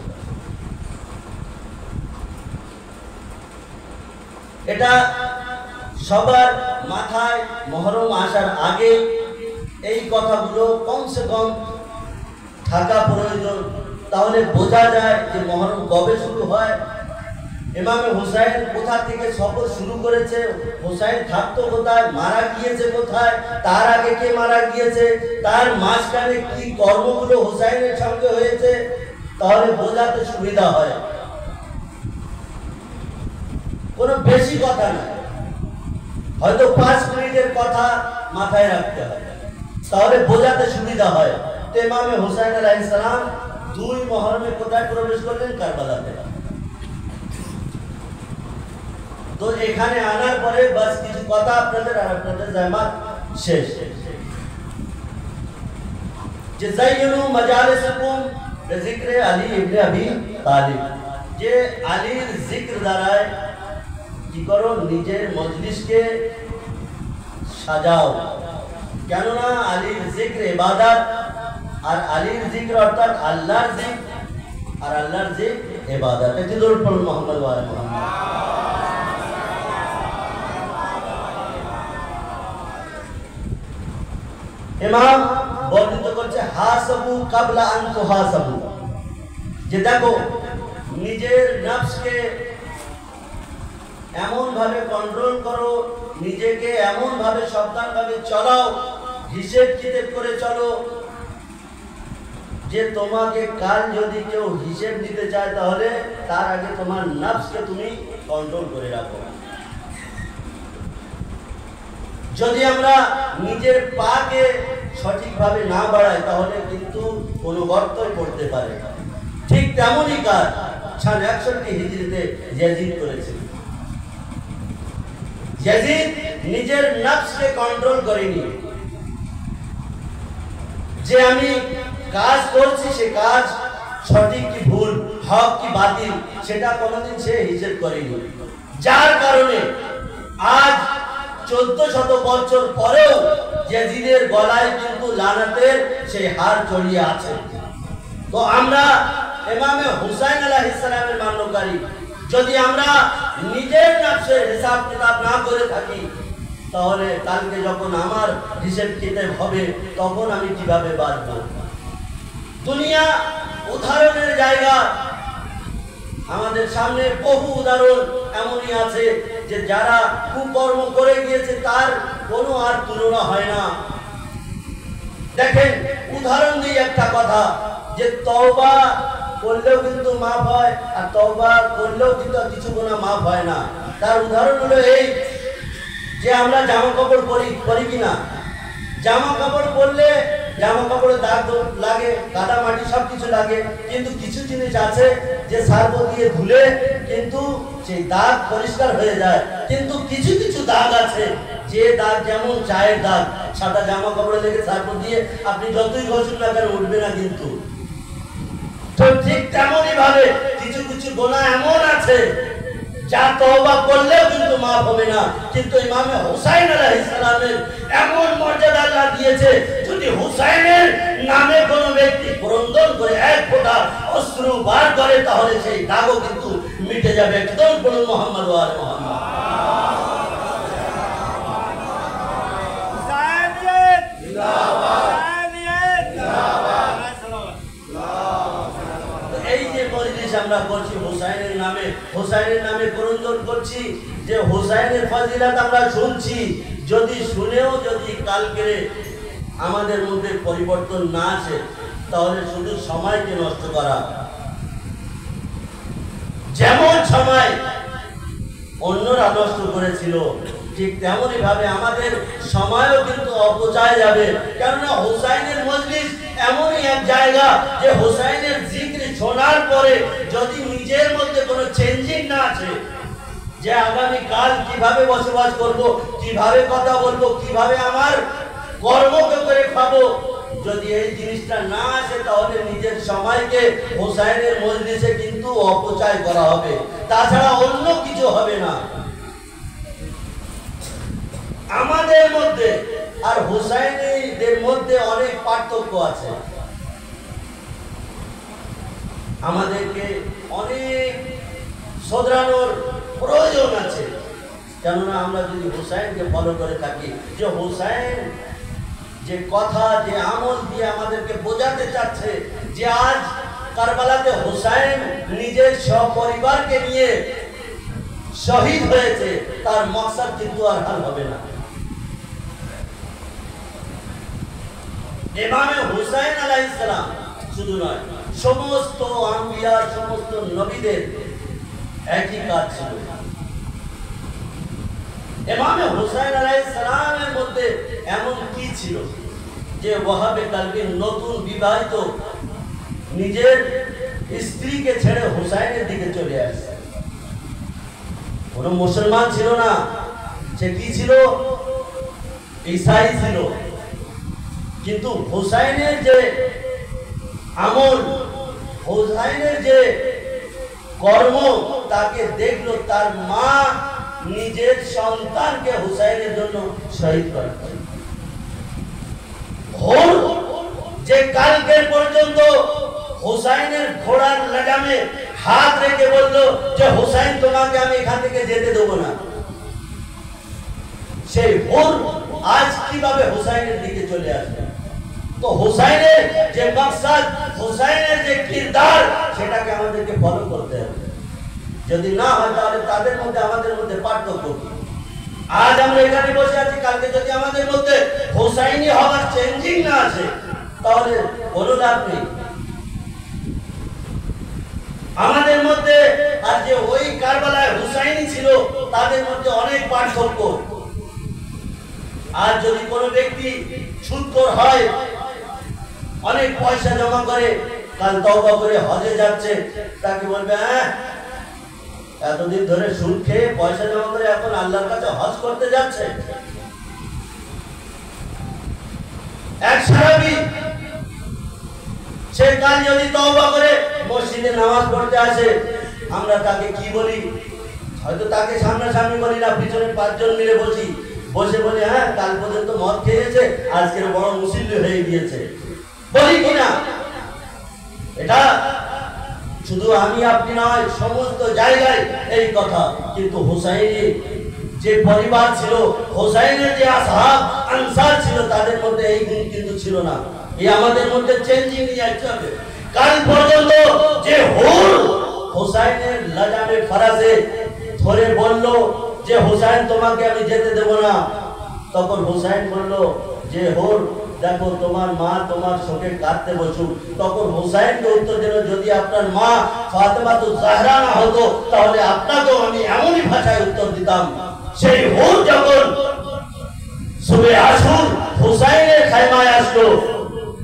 এটা সবার মাথায় মুহররম আসার আগে এই কথাগুলো কমসে কম থাকা প্রয়োজন, তাহলে বোঝা যায় যে মুহররম কবে শুরু হয়, ইমামে হুসাইন কোথা থেকে সফর শুরু করেছে, হুসাইন থাকতো কোথায়, মারা গিয়েছে কোথায়, তার আগে কে মারা গিয়েছে, তার মাঝখানে কি কর্মগুলো হুসাইনের সঙ্গে হয়েছে, তাহলে বোঝাতে সুবিধা হয়। কোনো বেশি কথা না, হয়তো 5 মিনিটের কথা মাথায় রাখতে হয়, তাহলে বোঝাতে সুবিধা হয়। তো ইমামে হুসাইন আলাইহিস সালাম 2 মুহররমে কোথায় প্রবেশ করলেন? কারবালাতে। তো এখানে আনার পরে বাস কিছু কথা আপনাদের আর আপনাদের জামাত শেষ। যে যাইয়ুনু মাজালিসকুম বিযিকরে আলী ইবনে আবি তালিব, যে আলীর জিক্র দ্বারায় কি করো? নিজের মজলিসকে সাজাও। কেননা আলীর জিক্র ইবাদত, আর আলীর জিক্র অর্থাৎ আল্লাহর জিক্র, আর আল্লাহর জিক্র ইবাদত। এটি দরুদ পড়ুন মুহাম্মদ ওয়া আলি মুহাম্মদ। ইমাম বর্ণিত করছে হাসাবু কাবলা আন তুহাসাবু, যে দেখো নিজের নফসকে এমন ভাবে কন্ট্রোল করো, নিজেকে এমন ভাবে সাবধানভাবে চালাও, হিসেব কিতাব করে চলো, যে তোমাকে কাল যদি কেউ হিসেব নিতে চায় তাহলে তার আগে তোমার নফসকে তুমি কন্ট্রোল করে রাখো। যদি আমরা নিজের পাকে সঠিকভাবে না বাড়াই তাহলে কিন্তু কোনো গর্তই পড়তে পারে। ঠিক তেমনই কাজ 61 হিজরিতে ইয়াজিদ করেছে। ইয়াজিদ নিজের নফসকে কন্ট্রোল করেনি, যে আমি কাজ করছি সে কাজ সঠিক কি ভুল, হক কি বাতিল, সেটা কোনোদিন সে হিসেব করেনি। যার কারণে আজ 1400 বছর পরেও ইয়াজিদের গলায় কিন্তু লানাতের সেই হার জড়িয়ে আছে। তো আমরা ইমামে হুসাইন আলাইহিস সালামের মান্যকারী, যদি আমরা নিজের নফসের হিসাব কিতাব না করে থাকি তাহলে কালকে যখন আমার হিসেব কিতাব হবে তখন আমি কিভাবে বাঁচব? দুনিয়া উদাহরণের জায়গা, আমাদের সামনে বহু উদাহরণ এমনই আছে যে যারা কুকর্ম করে গিয়েছে তার কোনো আর তুলনা হয় না। দেখেন উদাহরণ দিই একটা কথা, যে তওবা করলেও কিন্তু মাফ হয়, আর তওবা করলেও কিন্তু কিছু গুনাহ মাফ হয় না। তার উদাহরণ হলো এই, যে আমরা জামা কাপড় পরি কিনা, জামা কাপড় পরলে জামা কাপড়ে দাগ লাগে, কাদা মাটি সবকিছু লাগে, কিন্তু কিছু জিনিস আছে যে সার্ফ দিয়ে ধুলে কিন্তু সেই দাগ পরিষ্কার হয়ে যায়। কিন্তু কিছু কিছু দাগ আছে যে দাগ, যেমন চায়ের দাগ, সাদা জামা কাপড়ে লেগে সার্ফ দিয়ে আপনি যতই ঘষুন না কেন উঠবে না কিন্তু। তো ঠিক তেমনই ভাবে কিছু কিছু গুনাহ এমন আছে যা তওবা করলেও কিন্তু মাফ হবে না। কিন্তু ইমামে হুসাইন আলাইহিস সালামের এমন মর্যাদা আল্লাহ দিয়েছে, যদি হুসাইনের নামে কোনো ব্যক্তি ক্রন্দন করে এক ফোঁটা অশ্রু বার করে, তাহলে সেই দাগও কিন্তু মিটে যাবে। একদম বলুন মুহাম্মদ ওয়া আলে মুহাম্মদ। আমরা বলছি হুসাইনের নামে ক্রন্দন করছি, যে হুসাইনের ফজিলত আমরা শুনছি, যদি শুনেও যদি কালকে আমাদের মধ্যে পরিবর্তন না আসে, তাহলে শুধু সময়কে নষ্ট করা। যেমন সময় অন্যরা নষ্ট করেছিল, ঠিক তেমনই ভাবে আমাদের সময়ও কিন্তু অপচয় যাবে। কেননা হুসাইনের মজলিস এমনই এক জায়গা, যে হুসাইনের জিকির শোনার পরে যদি নিজের মধ্যে কোনো চেঞ্জিং না আছে, যে আগামী কাল কিভাবে বসবাস করব, কিভাবে কথা বলবো, কিভাবে আমার কর্মকে করে খাবো, যদি এই জিনিসটা না আসে, তাহলে নিজের সময়কে হুসাইনের মজলিসে কিন্তু অপচয় করা হবে, তাছাড়া অন্য কিছু হবে না। আমাদের মধ্যে আর হুসাইনিদের মধ্যে অনেক পার্থক্য আছে। আমাদেরকে অনেক শোধরানোর প্রয়োজন আছে। কেননা আমরা যদি হুসাইনকে ফলো করে থাকি, যে হুসাইন যে কথা, যে আমল দিয়ে আমাদেরকে বোঝাতে চাচ্ছে, যে আজ কারবালাতে হুসাইন নিজের সপরিবারকে নিয়ে শহীদ হয়েছে, তার মকসদ কিন্তু আর হাল হবে না। ইমামে হুসাইন আলাইহিস সালাম শুধু নয়, সমস্ত আম্বিয়া, সমস্ত নবীদের একই কাজ ছিল। ইমামে হুসাইন আলাইহিস সালামের মধ্যে এমন কি ছিল, যে ওয়াহাবে কালবি নতুন বিবাহিত নিজের স্ত্রীকে ছেড়ে হুসাইনের দিকে চলে আসে। কোন মুসলমান ছিল না, সে কি ছিল? ঈসাই ছিল। কিন্তু হুসাইনের যে আমল, হুসাইনের যে কর্ম, তাকে দেখলো তার মা নিজের সন্তানকে হুসাইনের জন্য শহীদ করে। যে কালকে পর্যন্ত হুসাইনের ঘোড়ার লাগামে হাত রেখে বলল যে হুসাইন, তোমাকে আমি এখান থেকে যেতে দেবো না, সেই ভোর আজ কিভাবে হুসাইনের দিকে চলে আসবে? তো হুসাইনের যে মকসদ, হুসাইনের যে কিরদার, সেটাকে আমাদেরকে ফলো করতে হবে। যদি না হয়, তাহলে তাদের মধ্যে আমাদের মধ্যে পার্থক্য কি? আজ আমরা এখানে বসে আছি, কালকে যদি আমাদের মধ্যে হুসাইনি হওয়ার চেঞ্জিং না আসে, তাহলে কোনো লাভ নেই। আমাদের মধ্যে আর যে ওই কারবালায় হুসাইনি ছিল, তাদের মধ্যে অনেক পার্থক্য। আর যদি কোনো ব্যক্তি সুদখোর হয়, অনেক পয়সা জমা করে, কাল তওবা করে হজে যাচ্ছে, তাকে বলবে, হ্যাঁ, এতদিন ধরে সুদ খেয়ে পয়সা জমা করে এখন আল্লাহর কাছে হজ করতে যাচ্ছে। এক সাহাবী, সে কাল যদি তওবা করে মসজিদে নামাজ পড়তে আসে, আমরা তাকে কি বলি? হয়তো তাকে সামনাসামনি বলি না, পিছনে 5 জন মিলে বসে বলি, হ্যাঁ, কাল পর্যন্ত মদ খেয়েছে, আজকের বড় মুসল্লি হয়ে গিয়েছে, বলি কিনা? এটা শুধু আমি আপনি নয়, সমস্ত জায়গায় এই কথা। কিন্তু হুসাইনি যে পরিবার ছিল, হুসাইনের যে আসহাব আনসার ছিল, তাদের মধ্যে এই গুণ কিন্তু ছিল না। এই আমাদের মধ্যে চেঞ্জিং নিয়ে আসতে হবে। কাল পর্যন্ত যে হুসাইনের লাজামে ফারাজে ধরে বলল যে হুসাইন, তোমাকে আমি যেতে দেব না, তখন হুসাইন বলল যে দেখো, তোমার মা তোমার শোকে কাঁদতে বসুক। তখন হুসাইনকে উত্তর দিল, যদি আপনার মা ফাতেমাতুজ জাহরা না হতো, তাহলে আপনাকেও আমি এমনই ভাষায় উত্তর দিতাম। সেই যখন সুবে আশুর হুসাইনের খায়মায় আসলো,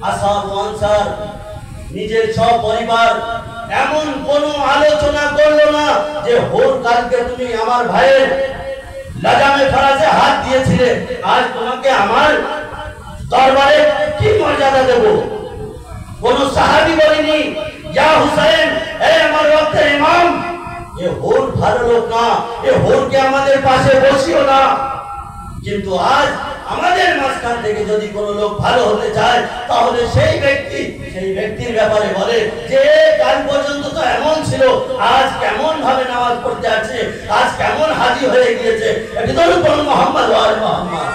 আসহাব ও আনসার নিজের সব পরিবার এমন কোনো আলোচনা করলো না যে কালকে তুমি আমার ভাইয়ের লাজামে ফারাজে হাত দিয়েছিলে, আজ তোমাকে আমার দরবারে কি মর্যাদা দেব? কোন সাহাবী বলেনি, ইয়া হুসাইন, হে আমার ওয়াক্তের ইমাম। এ ভালো লোক না, এ হোরকে আমাদের পাশে বসিও না। কিন্তু আজ আমাদের মাঝখান থেকে যদি কোনো লোক ভালো হতে চায় তাহলে সেই ব্যক্তির ব্যাপারে বলে যে কাল পর্যন্ত তো এমন ছিল, আজ কেমন ভাবে নামাজ পড়তে আছে, আজ কেমন হাজি হয়ে গিয়েছে। একটু দরুদ পড়ুন মুহাম্মদ ওয়া আলে মুহাম্মদ।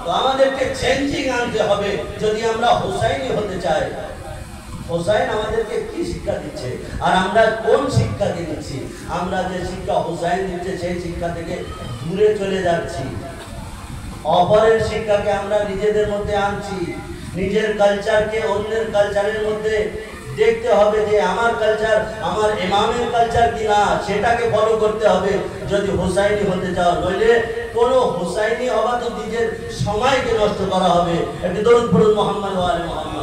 তো আমাদেরকে চেঞ্জিং আনতে হবে যদি আমরা হুসাইনি হতে চাই। হুসাইন আমাদেরকে কি শিক্ষা দিচ্ছে আর আমরা কোন শিক্ষা দিচ্ছি? আমরা যে শিক্ষা হুসাইন দিচ্ছে সেই শিক্ষা থেকে দূরে চলে যাচ্ছি। অপরের শিক্ষাকে আমরা নিজেদের মধ্যে আনছি। নিজের কালচারকে অন্যের কালচারের মধ্যে দেখতে হবে যে আমার কালচার আমার ইমামের কালচার কিনা, সেটাকে ফলো করতে হবে যদি হুসাইনি হতে চাও। নইলে কোনো হুসাইনি হওয়া তো নিজের সময়কে নষ্ট করা হবে। একটি দরুদ পড়ুন মুহাম্মদ ওয়া আলে মুহাম্মদ।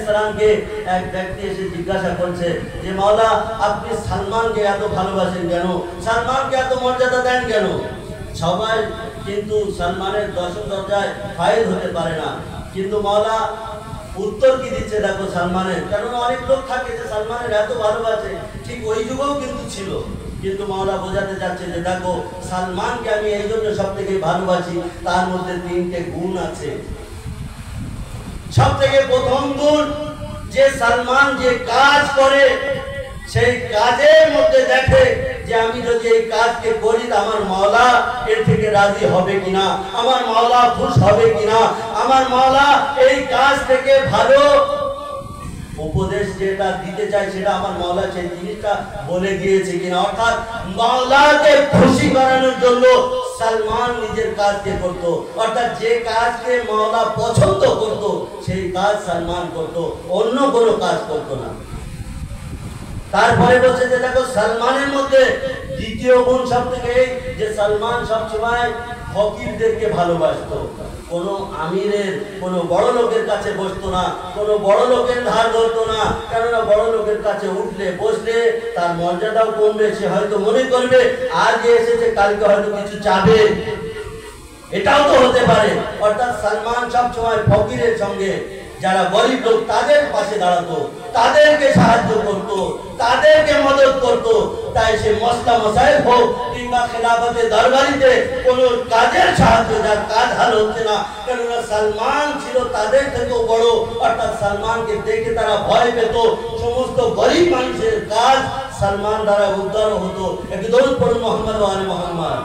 ইসলামকে এক ব্যক্তি এসে জিজ্ঞাসা করছে যে মাওলা আপনি সালমানকে এত ভালোবাসেন কেন, সালমানকে এত মর্যাদা দেন কেন? সবাই কিন্তু সালমানের দশম দরজায় ফায়েজ হতে পারে না, কিন্তু মাওলা উত্তর কি দিচ্ছে দেখো সালমানের। কারণ অনেক লোক থাকে যে সালমানের এত ভালোবাসে, ঠিক ওই যুগেও কিন্তু ছিল, কিন্তু মাওলা বোঝাতে যাচ্ছে যে দেখো সালমানকে আমি এই জন্য সব থেকে ভালোবাসি, তার মধ্যে 3টে গুণ আছে। সব থেকে প্রথম গুণ যে সালমান যে কাজ করে সেই কাজের মধ্যে দেখে যে আমি যদি এই কাজকে করি আমার মাওলা এর থেকে রাজি হবে কিনা, আমার মাওলা খুশ হবে কিনা, আমার মাওলা এই কাজ থেকে ভালো উপদেশ যেটা দিতে চাই সেটা আমার মাওলা সেই জিনিসটা বলে গিয়েছে কিনা। অর্থাৎ মাওলাকে খুশি করানোর জন্য সালমান নিজের কাজকে করত, অর্থাৎ যে কাজকে মাওলা পছন্দ করত সেই কাজ সালমান করত, অন্য কোনো কাজ করত না। তারপরে বলছে যে দেখো সালমানের মধ্যে দ্বিতীয় গুণ সব থেকে যে সালমান সবসময় ফকিরদেরকে ভালোবাসতো। কোন আমিরের কোন বড় লোকের কাছে বসতো না, কোন বড় লোকের ধার ধরতো না, কেননা বড় লোকের কাছে উঠলে বসলে তার মর্যাদাও কমবে, সে হয়তো মনে করবে আজ এসেছে কালকে হয়তো কিছু চাবে, এটাও তো হতে পারে। অর্থাৎ সালমান সবসময় ফকিরের সঙ্গে যারা গরিব লোক তাদের পাশে দাঁড়াতো, তাদেরকে সাহায্য করত, তাদেরকে মদত করত। তাই সে মসলা মসাইল হোক কিংবা খেলাফতে দরবারিতে কোনো কাজের সাহায্য, যার কাজ ভালো হচ্ছে না, কেননা সালমান ছিল তাদের থেকেও বড়। অর্থাৎ সালমানকে দেখে তারা ভয় পেত। সমস্ত গরিব মানুষের কাজ সালমান দ্বারা উদ্ধার হতো। একটু দরুদ পড়ুন মুহাম্মদ ওয়া আলে মুহাম্মদ।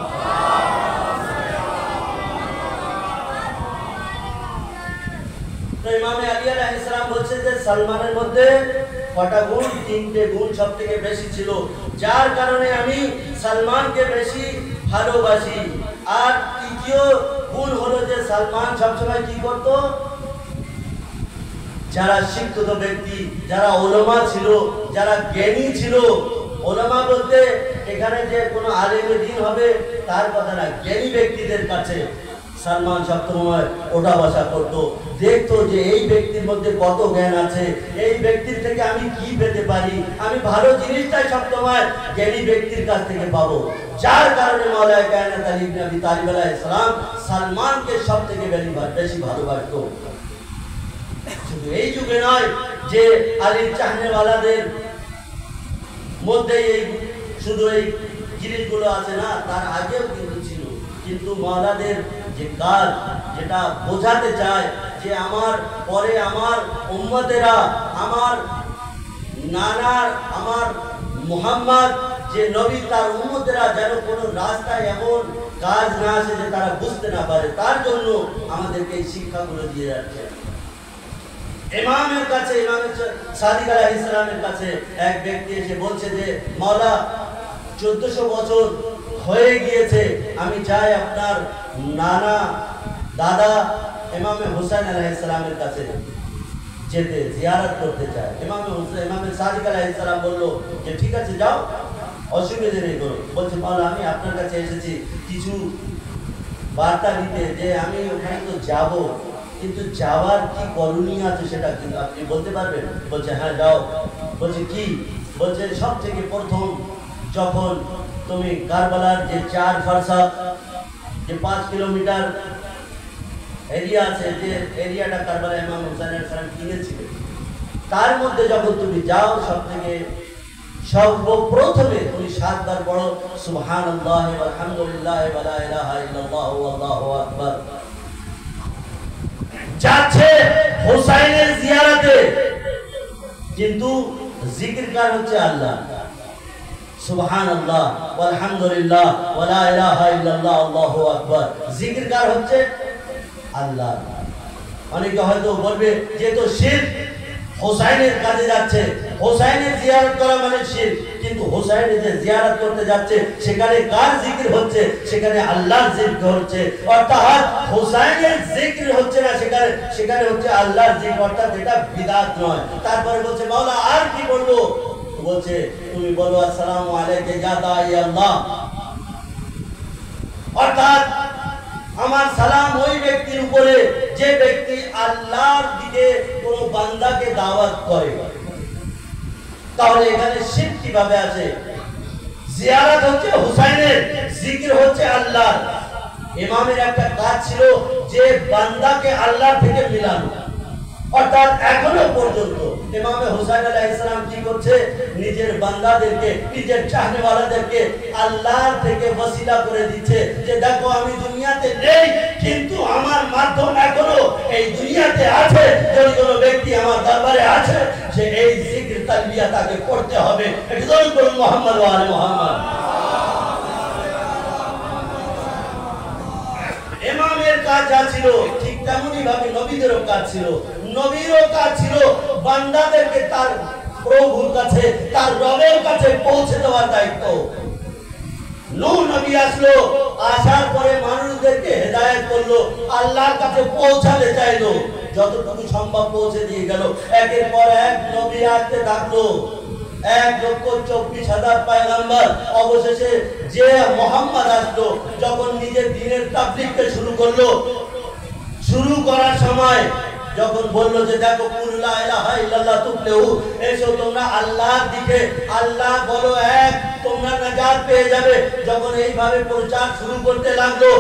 ইমামে আলী আলাইহিস সালাম বলছে যে সালমানের মধ্যে কটা গুণ? 3টে গুণ সব থেকে বেশি ছিল, যার কারণে আমি সালমানকে বেশি ভালোবাসি। আর তৃতীয় গুণ হলো যে সালমান সবসময় কি করত? যারা শিক্ষিত ব্যক্তি, যারা ওলামা ছিল, যারা জ্ঞানী ছিল, ওলামা বলতে এখানে যে কোনো আলেম দ্বীন হবে তার কথা না, জ্ঞানী ব্যক্তিদের কাছে সালমান সবসময় ওঠা বসা করতো, দেখতো যে এই ব্যক্তির মধ্যে কত জ্ঞান আছে, এই ব্যক্তির থেকে আমি কি পেতে পারি, আমি ভালো জিনিসটাই সবসময় জ্ঞানী ব্যক্তির কাছ থেকে পাবো। যার কারণে মাওলানা কায়নাত আলী ইবনে আবি তালিব আলাইহিস সালাম সালমানকে সব থেকে বেশি ভালোবাসতো। শুধু এই যুগে নয় যে আলীর চাহনেওয়ালাদের মধ্যে এই শুধু এই জিনিসগুলো আছে না, তার আগেও কিন্তু ছিল। কিন্তু মাওলাদের যে কাজ যেটা বোঝাতে চায় যে আমার পরে আমার উম্মতেরা, আমার নানার আমার মুহাম্মদ যে নবী তার উম্মতেরা যেন কোনো রাস্তায় এমন কাজ না আসে যে তারা বুঝতে না পারে, তার জন্য আমাদেরকে এই শিক্ষাগুলো দিয়ে যাচ্ছে। ইমামের কাছে, ইমামের সাদিক আলাইহিস সালামের কাছে এক ব্যক্তি এসে বলছে যে মাওলা 1400 বছর হয়ে গিয়েছে, আমি চাই আপনার নানা দাদা ইমামে হুসাইন আলাইহিস সালামের কাছে যেতে, জিয়ারত করতে চাই। ইমামে সাদিক আলাইহিস সালাম বলল যে ঠিক আছে যাও, অসুবিধা নেই। বলছে মাওলা আমি আপনার কাছে এসেছি কিছু বার্তা দিতে, যে আমি ওখানে তো যাব, কিন্তু যাওয়ার কি করণীয় আছে সেটা কিন্তু আপনি বলতে পারবেন? বলছে হ্যাঁ যাও। বলছে কি? বলছে সব থেকে প্রথম যখন তুমি কারবালার যে 4 ফারসাখ যে 5 কিলোমিটার এরিয়া আছে, যে এরিয়াটা কারবালা ইমাম হুসাইন আলাইহিস সালাম কিনেছিলেন, তার মধ্যে যখন তুমি যাও সব থেকে সর্বপ্রথমে তুমি 7 বার পড়ো সুবহানাল্লাহ ওয়ালহামদুলিল্লাহ ওয়া লা ইলাহা ইল্লাল্লাহু আল্লাহু আকবার। যাচ্ছে হুসাইনের জিয়ারতে, কিন্তু জিকিরকার হচ্ছে আল্লাহ, সুবহানাল্লাহ ওয়ালহামদুলিল্লাহ ওয়া লা ইলাহা ইল্লাল্লাহ আল্লাহু আকবার। জিকিরকার হচ্ছে আল্লাহ। অনেকে হয়তো বলবে যে তো শিরক, হুসাইনের কাছে যাচ্ছে, হুসাইনের জিয়ারত করা মানে শিরক, কিন্তু হুসাইনের যে জিয়ারত করতে যাচ্ছে সেখানে কার জিকির হচ্ছে? সেখানে আল্লাহর জিকির হচ্ছে, অর্থাৎ হুসাইনের জিকির হচ্ছে না, সেখানে হচ্ছে আল্লাহর জিকির, অর্থাৎ এটা বিদআত নয়। তারপরে বলছে মাওলা আর কি বলবো? বলছে তুমি বলো আসসালামু আলাইকা ইয়া দাঈ আল্লাহ, অর্থাৎ আমার সালাম ওই ব্যক্তির উপরে যে ব্যক্তি আল্লাহর দিকে কোন বান্দাকে দাওয়াত করে। তাহলে এখানে শিরক কিভাবে আছে? জিয়ারত হচ্ছে হুসাইনের, জিকির হচ্ছে আল্লাহ। ইমামের একটা কাজ ছিল যে বান্দাকে আল্লাহ থেকে মিলানো, অর্থাৎ এখনো পর্যন্ত ইমামে হুসাইন আলাইহিস সালাম কি করছে? নিজের বান্দাদেরকে, নিজের চাহনেওয়ালাদেরকে আল্লাহর থেকে ওসিলা করে দিচ্ছে যে দেখো আমি দুনিয়াতে নেই, কিন্তু আমার মাধ্যম এখনো এই দুনিয়াতে আছে। যদি কোনো ব্যক্তি আমার দরবারে আছে, সে এই জিকির তালবিয়া তাকে পড়তে হবে। একজন বলুন মুহাম্মদ ওয়া আলে মুহাম্মদ। ইমামের কাজ যা ছিল ঠিক তেমনি ভাবে নবীদেরও কাজ ছিল। নবীরও কাজ ছিল বান্দাদেরকে তার প্রভুর কাছে, তার রবের কাছে পৌঁছে দেওয়ার দায়িত্ব। নূহ নবী আসলো, আসার পরে মানুষদেরকে হেদায়েত করলো, আল্লাহর কাছে পৌঁছাতে চাইলো, যতটুকু সম্ভব পৌঁছে দিয়ে গেল। একের পর এক নবী আসতে থাকলো, 1,24,000 পয়গম্বর। অবশেষে যে মুহাম্মদ আসলো, যখন নিজের দ্বীনের তাবলীগকে শুরু করলো, শুরু করার সময় যখন বললো যে দেখো কুল লা ইলাহা ইল্লাল্লাহ তুফলিহু, এসো তোমরা আল্লাহর দিকে, আল্লাহ বলো এক, তোমরা নাজাত পেয়ে যাবে। যখন এইভাবে প্রচার শুরু করতে লাগলো,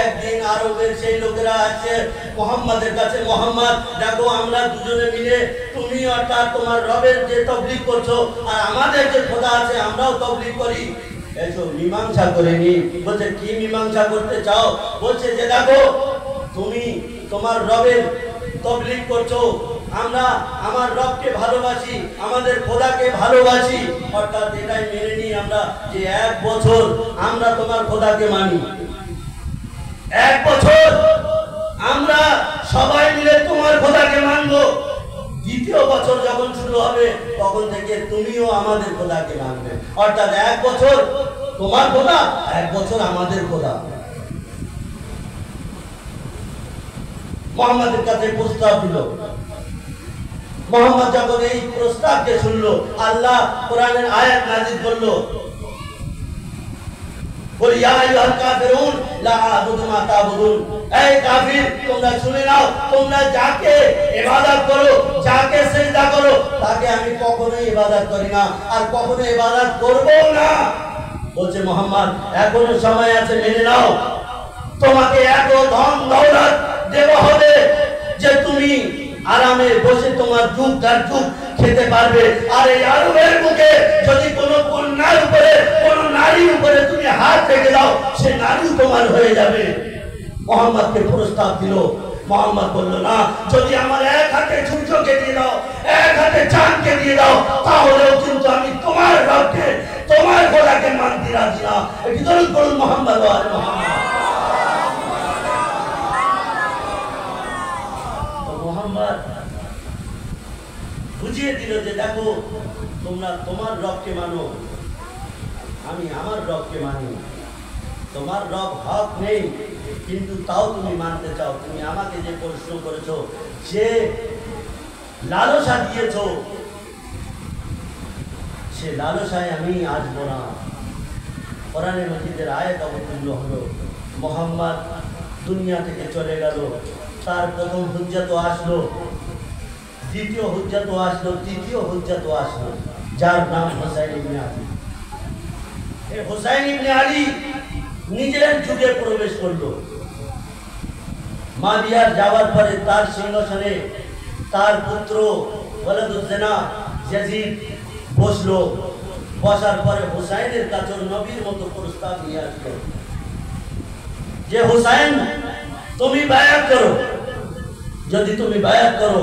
একদিন আরবের সেই লোকেরা আছে মুহাম্মাদের কাছে, মুহাম্মদ দেখো আমরা দুজনে মিলে, তুমি অর্থাৎ তোমার রবের যে তাবলীগ করছো আর আমাদের যে খোদা আছে আমরাও তাবলীগ করি, এসো মীমাংসা করে নি। বলছে কি মীমাংসা করতে চাও? বলছে যে দেখো তুমি তোমার রবের তাবলীগ করছো, আমরা আমার রবকে ভালোবাসি, আমাদের খোদাকে ভালোবাসি, অর্থাৎ এটাই মেনে নিই আমরা যে 1 বছর আমরা তোমার খোদাকে মানি, 1 বছর আমরা সবাই মিলে তোমার খোদাকে মানবো। দ্বিতীয় বছর যখন শুরু হবে তখন থেকে তুমিও আমাদের খোদাকে মানবে, অর্থাৎ 1 বছর তোমার খোদা, 1 বছর আমাদের খোদা। মুহাম্মাদের কাছে প্রস্তাব দিল। মুহাম্মদ যখন এই প্রস্তাবকে শুনলো, আল্লাহ কোরআনের আয়াত নাযিল করলো, বল ইয়া আইয়ুহাল কাফিরুন লা আ'বুদু মা তা'বুদুন, এই কাফির তোমরা শুনে নাও, তোমরা যাকে ইবাদত করো, যাকে সিজদা করো, তাকে আমি কখনোই ইবাদত করি না আর কখনো ইবাদত করব না। বলছে মুহাম্মদ এখনো সময় আছে, মেনে নাও, তোমাকে এত ধন দৌলত দেওয়া হবে যে তুমি আরামে বসে তোমার যুগ তার যুগ খেতে পারবে। আর এই আরবের বুকে যদি কোনো কন্যার উপরে, কোনো নারীর উপরে তুমি হাত রেখে দাও, সে নারী তোমার হয়ে যাবে। মুহাম্মদকে প্রস্তাব দিল। মুহাম্মদ বলল না, যদি আমার 1 হাতে সূর্যকে দিয়ে দাও, 1 হাতে চাঁদকে দিয়ে দাও, তাহলেও কিন্তু আমি তোমার রবকে, তোমার খোদাকে মানতে রাজি না। একটু দরুদ পড়ুন মুহাম্মদ ওয়া আলে মুহাম্মদ। মুহাম্মদ বুঝিয়ে দিল যে দেখো তোমরা তোমার রবকে মানো, আমি আমার রবকে মানি। তোমার রব হক নেই, কিন্তু তাও তুমি মানতে চাও। তুমি আমাকে যে প্রশ্ন করেছো, যে লালসা দিয়েছো, সে লালসায় আমি আসবো না। কোরআনে মাজিদের আয়াত অবতীর্ণ হলো, মুহাম্মদ দুনিয়া থেকে চলে গেল, তার প্রথম হুজ্জত আসলো, দ্বিতীয় হুজ্জত আসলো, তৃতীয় হুজ্জত আসলো, যার নাম হুসাইন ইবনে আলী। এই হুসাইন ইবনে আলী নিজের যুগে প্রবেশ করলো। মাবিয়ার যাওয়ার পরে তার সিংহাসনে তার পুত্র ওয়ালাদুজ্জানা ইয়াজিদ বসলো। বসার পরে হুসাইনের কাছে নবীর মতো প্রস্তাব নিয়ে আসলো যে হুসাইন তুমি বায়াত করো, যদি তুমি বায়াত করো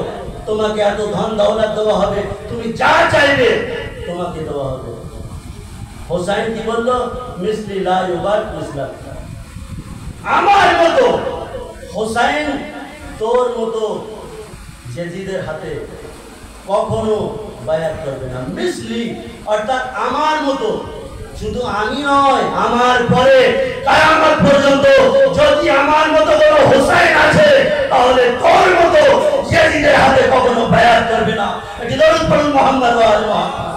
তোমাকে এত ধন দৌলত দেওয়া হবে, তুমি যা চাইবে তোমাকে দেওয়া হবে। হুসাইন কি বললো? মিসলি লা ইউবাদ মিসলাক, আমার মতো হুসাইন তোর মতো ইয়াজিদের হাতে কখনো বায়াত করবে না। মিসলি অর্থাৎ আমার মতো, শুধু আমি নয়, আমার পরে কিয়ামত পর্যন্ত যদি আমার মতো কোনো হুসাইন আছে তাহলে তোর মতো ইয়াজিদের হাতে কখনো বায়াত করবে না। এটি দরুদ পড়ুন মুহাম্মদ ওয়া আলি মুহাম্মদ।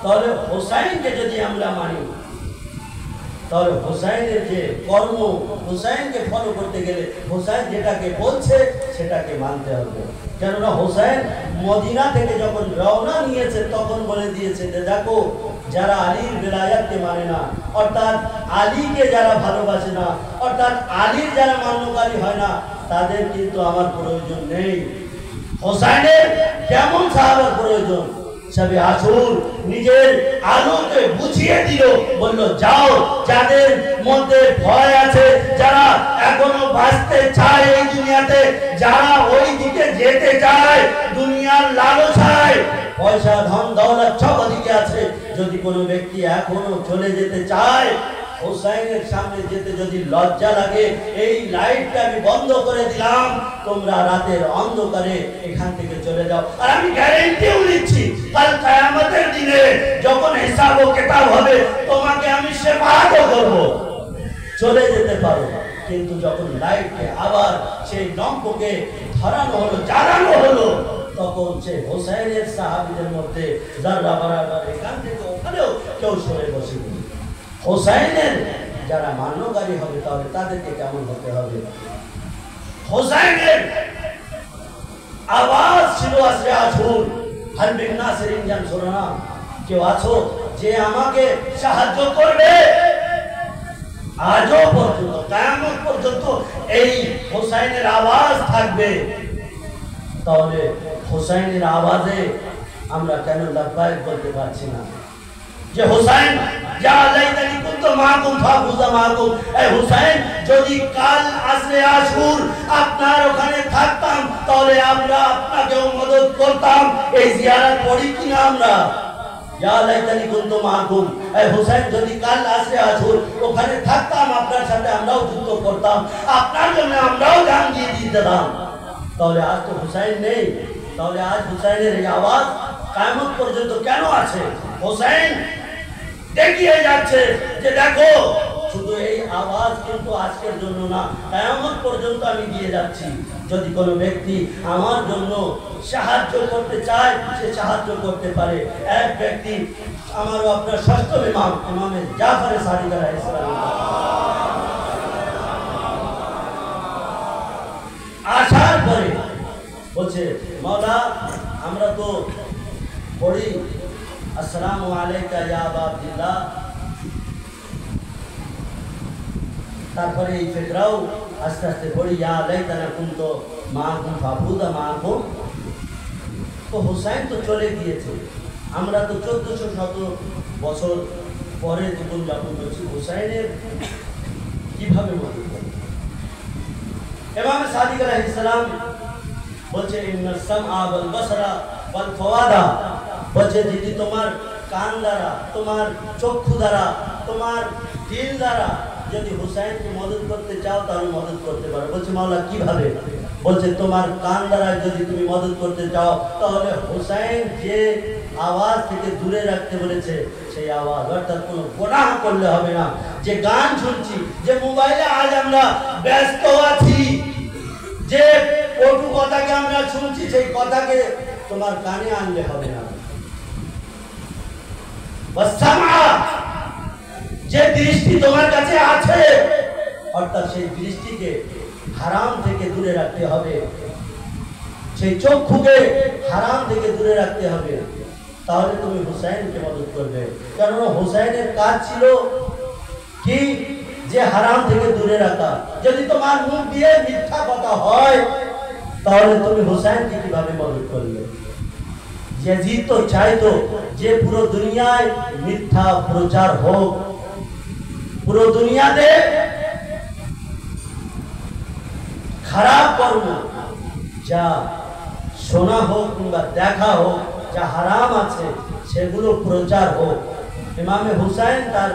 তাহলে হুসাইনকে যদি আমরা মানি তাহলে হুসাইনের যে কর্ম, হুসাইনকে ফলো করতে গেলে হুসাইন যেটাকে বলছে সেটাকে মানতে হবে। কেননা হুসাইন মদিনা থেকে যখন রওনা নিয়েছে তখন বলে দিয়েছে যে দেখো, যারা আলীর বেলায়াতকে মানে না, অর্থাৎ আলীকে যারা ভালোবাসে না, অর্থাৎ আলীর যারা মান্যকারী হয় না, তাদের কিন্তু আমার প্রয়োজন নেই। হুসাইনের কেমন সাহাবার প্রয়োজন? সবে আসুর নিজের আলোকে বুঝিয়ে দিল, বলল যাও, যাদের মধ্যে ভয় আছে, যারা এখনো বাঁচতে চায় এই দুনিয়াতে, যারা ওই দিকে যেতে চায়, দুনিয়ার লালসায়, পয়সা ধন দৌলত সব দিকে আছে, যদি কোনো ব্যক্তি এখনো চলে যেতে চায়, হুসাইনের সামনে যেতে যদি লজ্জা লাগে, এই লাইটটা আমি বন্ধ করে দিলাম, তোমরা রাতের অন্ধকারে এখান থেকে চলে যাও। আর আমি গ্যারান্টিও দিচ্ছি, কাল কিয়ামতের দিনে যখন হিসাব ও কিতাব হবে, তোমাকে আমি শেফাআতও করব, চলে যেতে পারো। কিন্তু যখন লাইটকে আবার সেই লম্পকে ধরানো হলো, জ্বালানো হলো, তখন সে হুসাইনের সাহাবীদের মধ্যে যারা বরাবর এখান থেকে ওখানেও কেউ সরে বসে। হুসাইনের যারা মান্যকারী হবে তাহলে তাদেরকে কেমন হতে হবে? হুসাইনের আওয়াজ ছিল আসরে আসুর, হাল বিন নাসিরিন জানসুরনা, কেউ আছো যে আমাকে সাহায্য করবে? আজও পর্যন্ত, কিয়ামত পর্যন্ত এই হুসাইনের আওয়াজ থাকবে। তাহলে হুসাইনের আওয়াজে আমরা কেন লাব্বাইক বলতে পারছি না? যে হুসাইন যা লাইতানি কুনতু মাআকুম ফাফুজা মাআকুম, এই হুসাইন যদি কাল আসরে আশুর আপনার ওখানে থাকতাম তাহলে আমরা আপনাকেও মদদ করতাম। এই জিয়ারত পড়ি কিনা আমরা? যা লাইতানি কুনতু মাআকুম, এই হুসাইন যদি কাল আসরে আশুর ওখানে থাকতাম, আপনার সাথে আমরাও যুদ্ধ করতাম, আপনার জন্য আমরাও জান দিয়ে দিতাম। তাহলে আজ তো হুসাইন নেই, তাহলে আজ হুসাইনের এই আওয়াজ কিয়ামত পর্যন্ত কেন আছে? হুসাইন দেখিয়ে যাচ্ছে যে দেখো, শুধু এই আওয়াজ কিন্তু আজকের জন্য না, কিয়ামত পর্যন্ত আমি দিয়ে যাচ্ছি। যদি কোনো ব্যক্তি আমার জন্য সাহায্য করতে চায়, সে সাহায্য করতে পারে। এক ব্যক্তি আমারও আপনার ষষ্ঠ ইমাম, ইমামে জাফর সাদিক আলাইহিস সালাম আসার পরে বলছে, মাওলা আমরা তো পড়ি আসসালামু আলাইকা ইয়া আবা আব্দুল্লাহ, তারপরে এই ফিকরাও আস্তে আস্তে পড়ি ইয়া লাইতানা কুনতু মাআকুম ফাফুজা মাআকুম। তো হুসাইন তো চলে গিয়েছে, আমরা তো 1400 বছর পরে জীবন যাপন করছি। হুসাইনের কিভাবে মদত করব? ইমাম সাদিক আলাইহিস সালাম বলছে ইন্নাস সামআ ওয়াল বাসরা ওয়াল ফাওয়াদা, বলছে যদি তোমার কান দ্বারা, তোমার চক্ষু দ্বারা, তোমার দিল দ্বারা যদি হুসাইনকে মদত করতে চাও তাহলে মদত করতে পারো। বলছে মাওলা কিভাবে? বলছে তোমার কান দ্বারা যদি তুমি মদত করতে চাও তাহলে হুসাইন যে আওয়াজ থেকে দূরে রাখতে বলেছে সেই আওয়াজ, অর্থাৎ কোনো গুনাহ করলে হবে না। যে গান শুনছি, যে মোবাইলে আজ আমরা ব্যস্ত আছি, যে কটু কথাকে আমরা শুনছি, সেই কথাকে তোমার কানে আনলে হবে না। যে দৃষ্টি তোমার কাছে আছে, অর্থাৎ সেই দৃষ্টিকে হারাম থেকে দূরে রাখতে হবে, সেই চক্ষুকে হারাম থেকে দূরে রাখতে হবে, তাহলে তুমি হুসাইনকে মদদ করবে। কারণ হুসাইনের কাজ ছিল কি, যে হারাম থেকে দূরে রাখা। যদি তোমার মুখ দিয়ে মিথ্যা কথা হয়, তাহলে তুমি হুসাইনকে কিভাবে মদদ করবে? ইয়াজিদ তো চাইতো যে পুরো দুনিয়ায় মিথ্যা প্রচার হোক, পুরো দুনিয়াতে খারাপ কর্ম যা শোনা হোক কিংবা দেখা হোক, যা হারাম আছে সেগুলো প্রচার হোক। ইমামে হুসাইন তার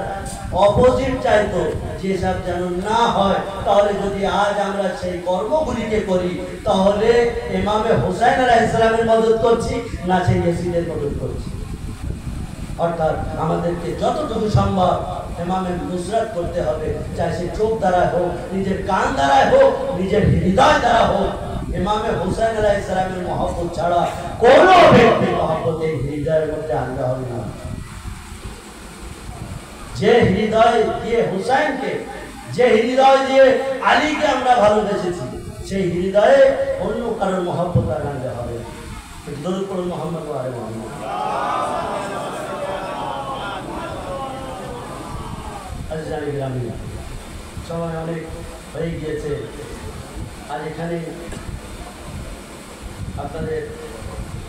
অপোজিট চাইতো, যে সব যেন না হয়। তাহলে যদি আজ আমরা সেই কর্মগুলিকে করি, তাহলে ইমামে হুসাইন আলাইহিস সালামের মদদ করছি না সেই ইয়াজিদের মদদ করছি। অর্থাৎ আমাদেরকে যতটুকু সম্ভব ইমামের নুসরাত করতে হবে, চাই সে চোখ দ্বারা হোক, নিজের কান দ্বারা হোক, নিজের হৃদয় দ্বারা হোক। ইমামে হুসাইন আলাইহিস সালামের মহব্বত ছাড়া কোনো ব্যক্তির মহব্বত এই হৃদয়ের মধ্যে আনতে হবে না। যে হৃদয় দিয়ে হুসাইনকে, যে হৃদয় দিয়ে আলীকে আমরা ভালোবেসেছি, সেই হৃদয়ে অন্য কারোর মহব্বত আনতে হবে। দরুদ পড়ুন মুহাম্মদ ওয়া আলি মুহাম্মদ। সময় অনেক হয়ে গিয়েছে, আজ এখানে আপনাদের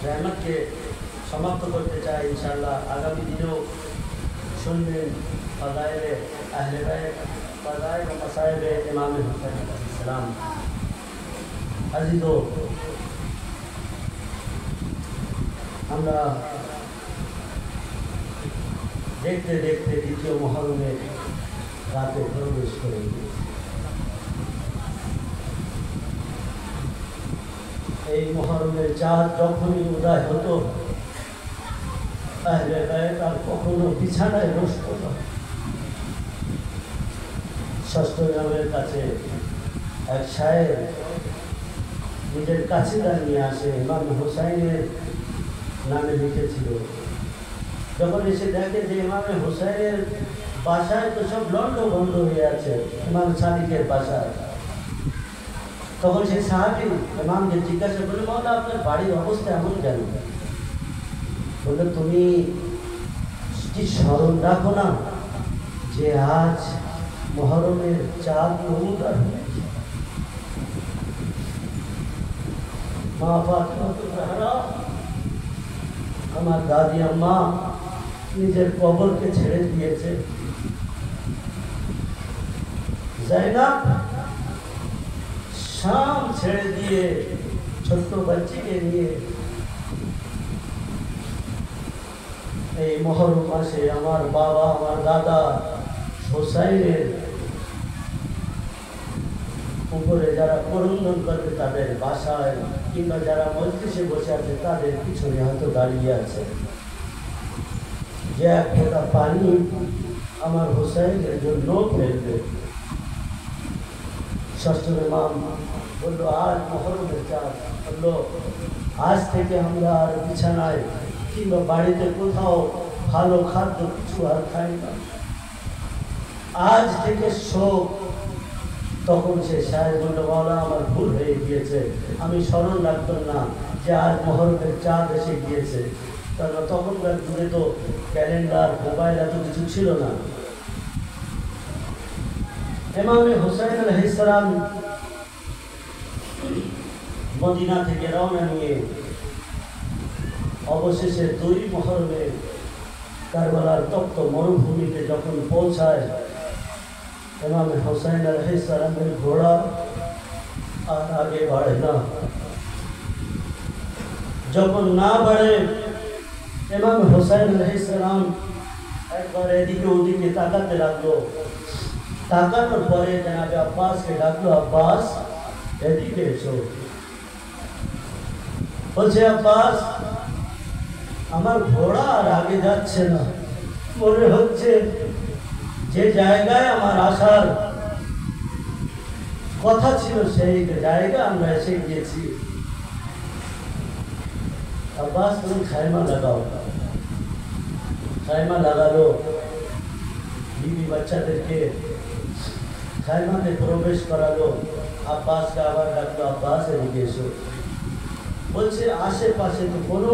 রহমতকে সমাপ্ত করতে চাই। ইনশাআল্লাহ আগামী দিনেও শুনবেন ফাদায়েলে আহলে বাইত, ফাদায়েল ওয়া মাসায়েবে ইমামে হুসাইন আলাইহিস সালাম। আজিজো, আমরা দেখতে দেখতে দ্বিতীয় মুহররমের রাতে প্রবেশ করে এই মুহররমের চাঁদ যখনই উদয় হতো, আহলে বাইত আর কখনো বিছানায় বসতো না। ষষ্ঠ ইমামের কাছে এক শায়ের নিজের কাছিদা নিয়ে আসে, ইমাম হুসাইনের নামে লিখেছিল। যখন এসে দেখে যে ইমামে হুসাইনের বাসায় তো সব লন্ড বন্ধ হয়ে আছে, ইমাম সাদিকের বাসায়, তখন সে সাহাবী ইমামকে জিজ্ঞাসা করলো, মাওলা আপনার বাড়ির অবস্থা এমন কেন? বললো, তুমি কি স্মরণ রাখো না যে আজ মুহররমের চাঁদ উদয় হয়েছে? মা ফাতিমা জাহরা, আমার দাদি আম্মা নিজের কবরকে ছেড়ে দিয়েছে। জাইনাব শাম ছেড়ে দিয়ে ছোট্ট বাচ্চাকে নিয়ে এই মুহররম মাসে আমার বাবা, আমার দাদা হুসাইনের উপরে যারা করুণন করবে তাদের বাসায়, কিংবা যারা মজলিসে বসে আছে তাদের পিছনে হয়তো দাঁড়িয়ে আছে, যে এক ফোঁটা পানি আমার হুসাইনের জন্য ফেলবে। ষষ্ঠ ইমাম বললো, আজ মুহররমের চাঁদ, বললো আজ থেকে আমরা আর বিছানায় কিংবা বাড়িতে কোথাও ভালো খাদ্য কিছু আর খাই না, আজ থেকে শোক। তখন সে সাহেব বলল, মাওলা আমার ভুল হয়ে গিয়েছে, আমি স্মরণ রাখতাম না যে আজ মুহররমের চাঁদ এসে গিয়েছে। কারণ তখনকার যুগে তো ক্যালেন্ডার, মোবাইল এত কিছু ছিল না। ইমামে হুসাইন আলাইহিস সালাম মদিনা থেকে রওনা নিয়ে অবশেষে 2 মুহররমে কারবালার তপ্ত মরুভূমিতে যখন পৌঁছায়, ইমামে হুসাইন আলাইহিস সালামের ঘোড়া আর আগে বাড়ে না। যখন না বাড়ে, ইমাম হুসাইন আলাইহিস সালাম একবার এদিকে ওদিকে তাকাতে লাগলো। তাকানোর পরে জনাবে আব্বাসকে ডাকলো, আব্বাস এদিকে এসো। বলছে, আব্বাস আমার ঘোড়া আর আগে যাচ্ছে না, মনে হচ্ছে যে জায়গায় আমার আসার কথা ছিল সেই জায়গায় আমরা এসে গিয়েছি। আব্বাস তুমি খাইমা লাগাও। খাইমা লাগালো, বিবি বাচ্চাদেরকে খাইমাতে প্রবেশ করালো। আব্বাসকে আবার ডাকলো, আব্বাস এদিকে এসো। বলছে আশেপাশে তো কোনো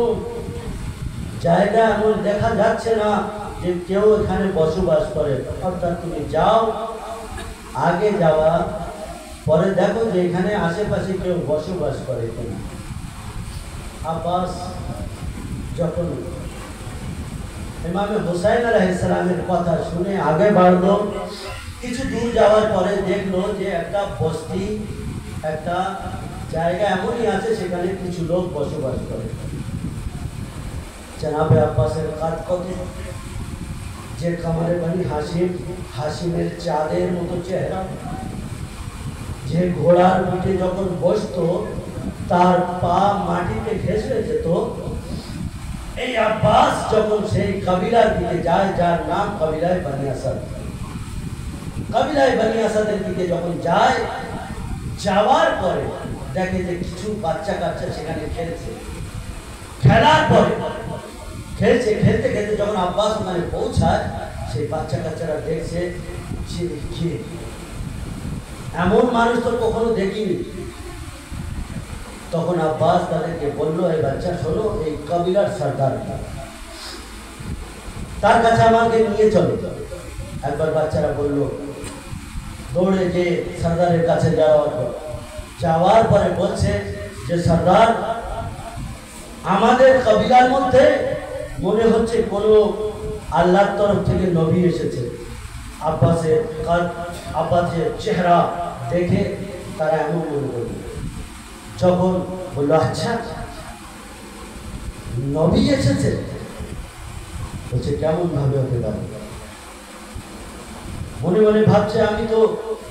জায়গা এমন দেখা যাচ্ছে না যে কেউ এখানে বসবাস করে, অর্থাৎ তুমি যাও, আগে যাওয়া পরে দেখো যে এখানে আশেপাশে কেউ বসবাস করে কিনা। আব্বাস যখন ইমামে হুসাইন আলাইহিস সালামের কথা শুনে আগে বাড়লো, কিছু দূর যাওয়ার পরে দেখলো যে একটা বস্তি, একটা জায়গা এমনই আছে সেখানে কিছু লোক বসবাস করে। জনাবে আব্বাসের কাজ কত, যে কামারে বানি হাসিম, হাসিমের চাঁদের মতো চেহারা, যে ঘোড়ার পিঠে যখন বসতো তার পা মাটিতে ঘেঁষে যেত। এই আব্বাস যখন সেই কবিলার দিকে যায় যার নাম কবিলায় বনি আসাদ, কবিলায় বনি আসাদের দিকে যখন যায়, যাওয়ার পরে দেখে যে কিছু বাচ্চা কাচ্চা সেখানে খেলছে। খেলার পরে খেলছে, খেলতে খেলতে যখন আব্বাস ওখানে পৌঁছায়, সেই বাচ্চা কাচ্চারা দেখছে যে এমন মানুষ তো কখনো দেখিনি। তখন আব্বাস তাদেরকে বললো, এই বাচ্চা শোনো, এই কবিলার সর্দার তার কাছে আমাকে নিয়ে চলো। একবার বাচ্চারা বললো, দৌড়ে যে সর্দারের কাছে যাওয়ার পরে বলছে যে সর্দার, আমাদের কবিলার মধ্যে মনে হচ্ছে কোনো আল্লাহর তরফ থেকে নবী এসেছে। আব্বাসের চেহারা দেখে তারা এমন মনে করল। যখন বললো আচ্ছা নবী এসেছে, বলছে কেমন ভাবে হতে পারে। মনে মনে ভাবছে, আমি তো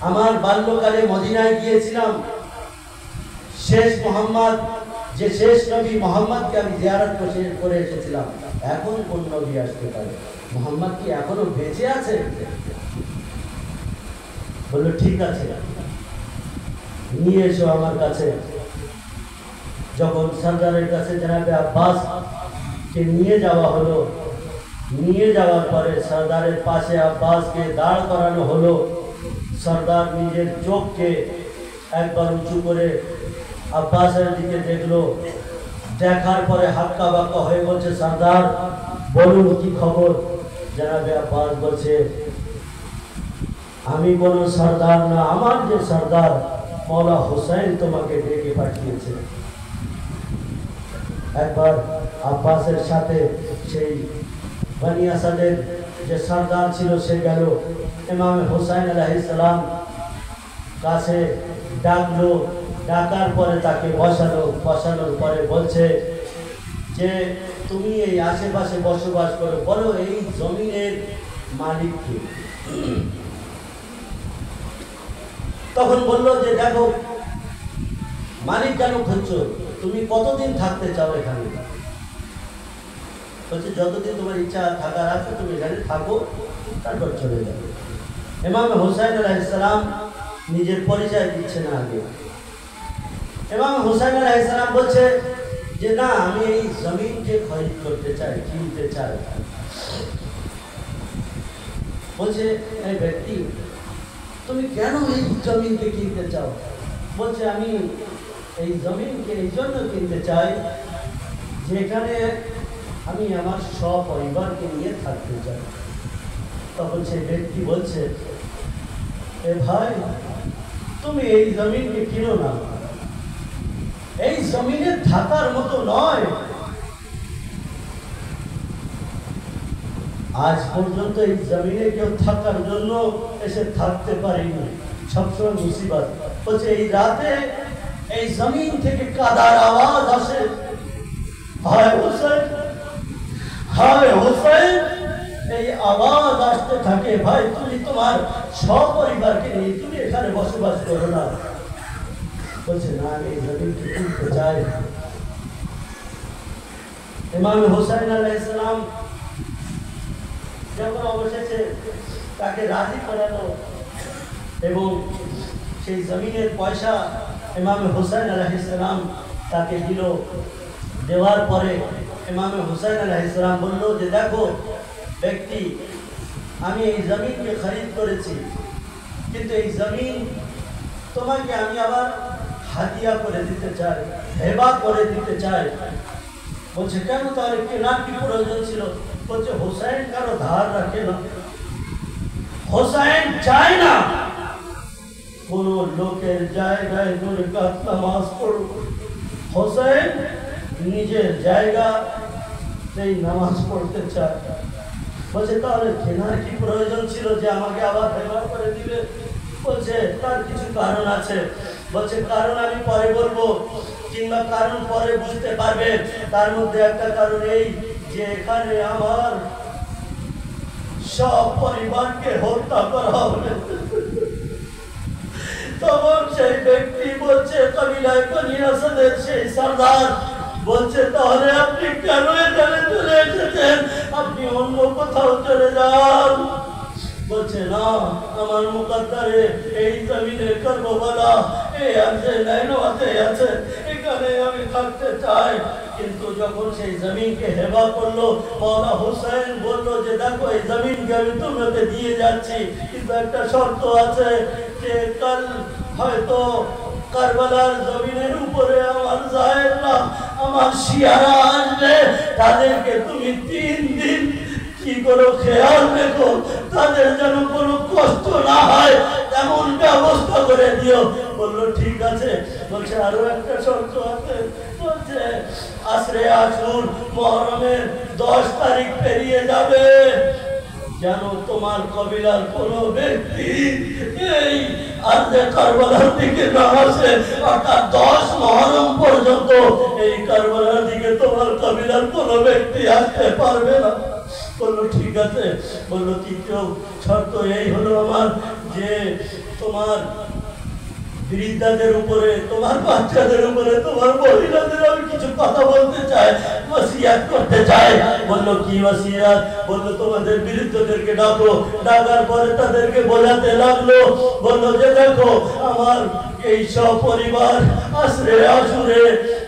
আমার বাল্যকালে মদিনায় গিয়েছিলাম, শেষ মোহাম্মদ, যে শেষ নবী মোহাম্মদকে আমি জিয়ারত করে এসেছিলাম, এখন কোন নবী আসতে পারে? মোহাম্মদ কি এখনো বেঁচে আছে? বললো ঠিক আছে, নিয়ে এসো আমার কাছে। যখন সর্দারের কাছে জনাবে আব্বাস কে নিয়ে যাওয়া হলো, নিয়ে যাওয়ার পরে সর্দারের পাশে আব্বাসকে দাঁড় করানো হলো। সর্দার নিজের চোখকে একবার উঁচু করে আব্বাসের দিকে দেখলো, দেখার পরে হাক্কা বাক্কা হয়ে বলছে, সর্দার বলুন কি খবর? জনাবে আব্বাস বলছে, আমি কোনো সর্দার না, আমার যে সর্দার মৌলা হুসাইন তোমাকে ডেকে পাঠিয়েছে। একবার আব্বাসের সাথে সেই বনি আসাদের যে সর্দার ছিল সে গেল ইমামে হুসাইন আলাইহিস সালাম কাছে, ডাকলো। ডাকার পরে তাকে বসানোর পরে বলছে যে তুমি এই আশেপাশে বসবাস করো, বলো এই জমিনের মালিক কে? তখন বললো যে দেখো মালিক কেন খুঁজছো, তুমি কতদিন থাকতে চাও এখানে? বলছে যতদিন তোমার ইচ্ছা থাকার আছে তুমি এখানে থাকো, তারপর চলে যাবে। ইমাম হুসাইন আলাইহিস সালাম নিজের পরিচয় দিচ্ছে না আগে। ইমাম হুসাইন আলাইহিস সালাম বলছে যে না, আমি এই জমিনকে খরিদ করতে চাই, কিনতে চাই। বলছে এই ব্যক্তি, তুমি কেন এই জমিনকে কিনতে চাও? বলছে আমি এই জমিনকে এই জন্য কিনতে চাই যেখানে আমি আমার সপরিবারকে নিয়ে থাকতে চাই। তখন সেই ব্যক্তি বলছে, এ ভাই তুমি এই জমিনকে কিনো না, এই জমিনে থাকার মতো নয়। আজ পর্যন্ত এই জমিনে কেউ থাকার জন্য এসে থাকতে পারেনি, সবসময় মুসিবত। বলছে এই রাতে এই জমিন থেকে কাদার আওয়াজ আসে, হায় হোসেন, হায় হোসেন, এই আওয়াজ আসতে থাকে। ভাই তুমি তোমার সপরিবারকে নিয়ে তুমি এখানে বসবাস করো না। বলছে না, আমি এই জমিনকে কিনতে চাই। ইমাম হুসাইন আলাইহিস সালাম যখন অবশেষে তাকে রাজি করালো এবং সেই জমিনের পয়সা ইমাম হুসাইন আলাইহিস সালাম তাকে দিল, দেওয়ার পরে ইমামে হুসাইন আলাইহিস সালাম বলল যে দেখো ব্যক্তি, আমি এই জমিনকে খরিদ করেছি, কিন্তু এই জমিন তোমাকে আমি আবার হাদিয়া করে দিতে চাই, হেবা করে দিতে চাই। বলছে কেন, তাহলে কেনার কি প্রয়োজন ছিল? বলছে হুসাইন কারো ধার রাখে না, হুসাইন চায় না কোন লোকের জায়গায় দুই রাকাত নামাজ পড়ব। হুসাইন নিজের জায়গা সেই নামাজ পড়তে চায়। বলছে তাহলে কেনার কি প্রয়োজন ছিল যে আমাকে আবার হেবা করে দিবে? বলছে তার কিছু কারণ আছে। বলছে কারণ আমি পরে বলবো, কিংবা কারণ পরে বুঝতে পারবে। তার মধ্যে একটা কারণ এই যে এখানে আমার সব পরিবারকে হত্যা করা হবে। তখন সেই ব্যক্তি বলছে কবিলায় বনি আসাদের সেই সরদার বলছে তাহলে আপনি কেন এখানে চলে এসেছেন? আপনি অন্য কোথাও চলে যান। বলছে না, আমার মুকদ্দরে এই জমিনে কারবালা এই আছে, নাইনওয়াতে আছে, এখানে আমি থাকতে চাই। কিন্তু যখন সেই জমিনকে হেবা করলো, মাওলা হুসাইন বললো যে দেখো এই জমিনকে আমি তোমাকে দিয়ে যাচ্ছি, কিন্তু একটা শর্ত আছে যে কাল হয়তো কারবালার জমিনের উপরে আমার জায়েররা, আমার শিয়ারা আসবে, তাদেরকে তুমি 3 দিন কি করো খেয়াল রেখো, তাদের যেন কোনো কষ্ট না হয় এমন ব্যবস্থা করে দিও। বললো ঠিক আছে। বলছে আরো একটা শর্ত আছে। বলছে আশরে আশুর মুহররমের 10 তারিখ পেরিয়ে যাবে, যেন তোমার কবিলার কোনো ব্যক্তি এই আরজে কারবালার দিকে না আসে। অর্থাৎ 10 মুহররম পর্যন্ত এই কারবালার দিকে তোমার কবিলার কোনো ব্যক্তি আসতে পারবে না। বললো ঠিক আছে। বললো তৃতীয় শর্ত এই হলো আমার যে তোমার বৃদ্ধাদের উপরে, তোমার বাচ্চাদের উপরে, তোমার মহিলাদের আমি কিছু কথা বলতে চাই, ওসিয়াত করতে চাই। বললো কি ওসিয়াত? বললো তোমাদের বৃদ্ধদেরকে ডাকো। ডাকার পরে তাদেরকে বোঝাতে লাগলো। বললো যে দেখো আমার এই সপরিবার আশরে আশুরে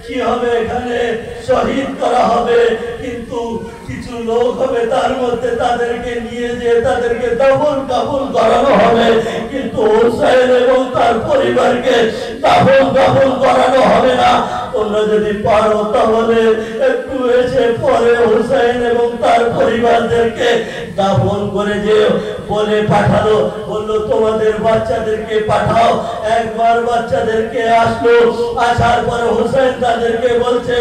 কি হবে, এখানে শহীদ করা হবে, কিন্তু কিছু লোক হবে তার মধ্যে, তাদেরকে নিয়ে যে তাদেরকে দাফন কাফন করানো হবে, কিন্তু হুসাইন এবং তার পরিবারকে দাফন করানো হবে না। তোমরা যদি পারো তাহলে একটু এসে পরে হুসাইন এবং তার পরিবারদেরকে দাফন করে যেও বলে পাঠালো। বললো তোমাদের বাচ্চাদেরকে পাঠাও। একবার বাচ্চাদেরকে আসলো, আসার পরে হুসাইন তাদেরকে বলছে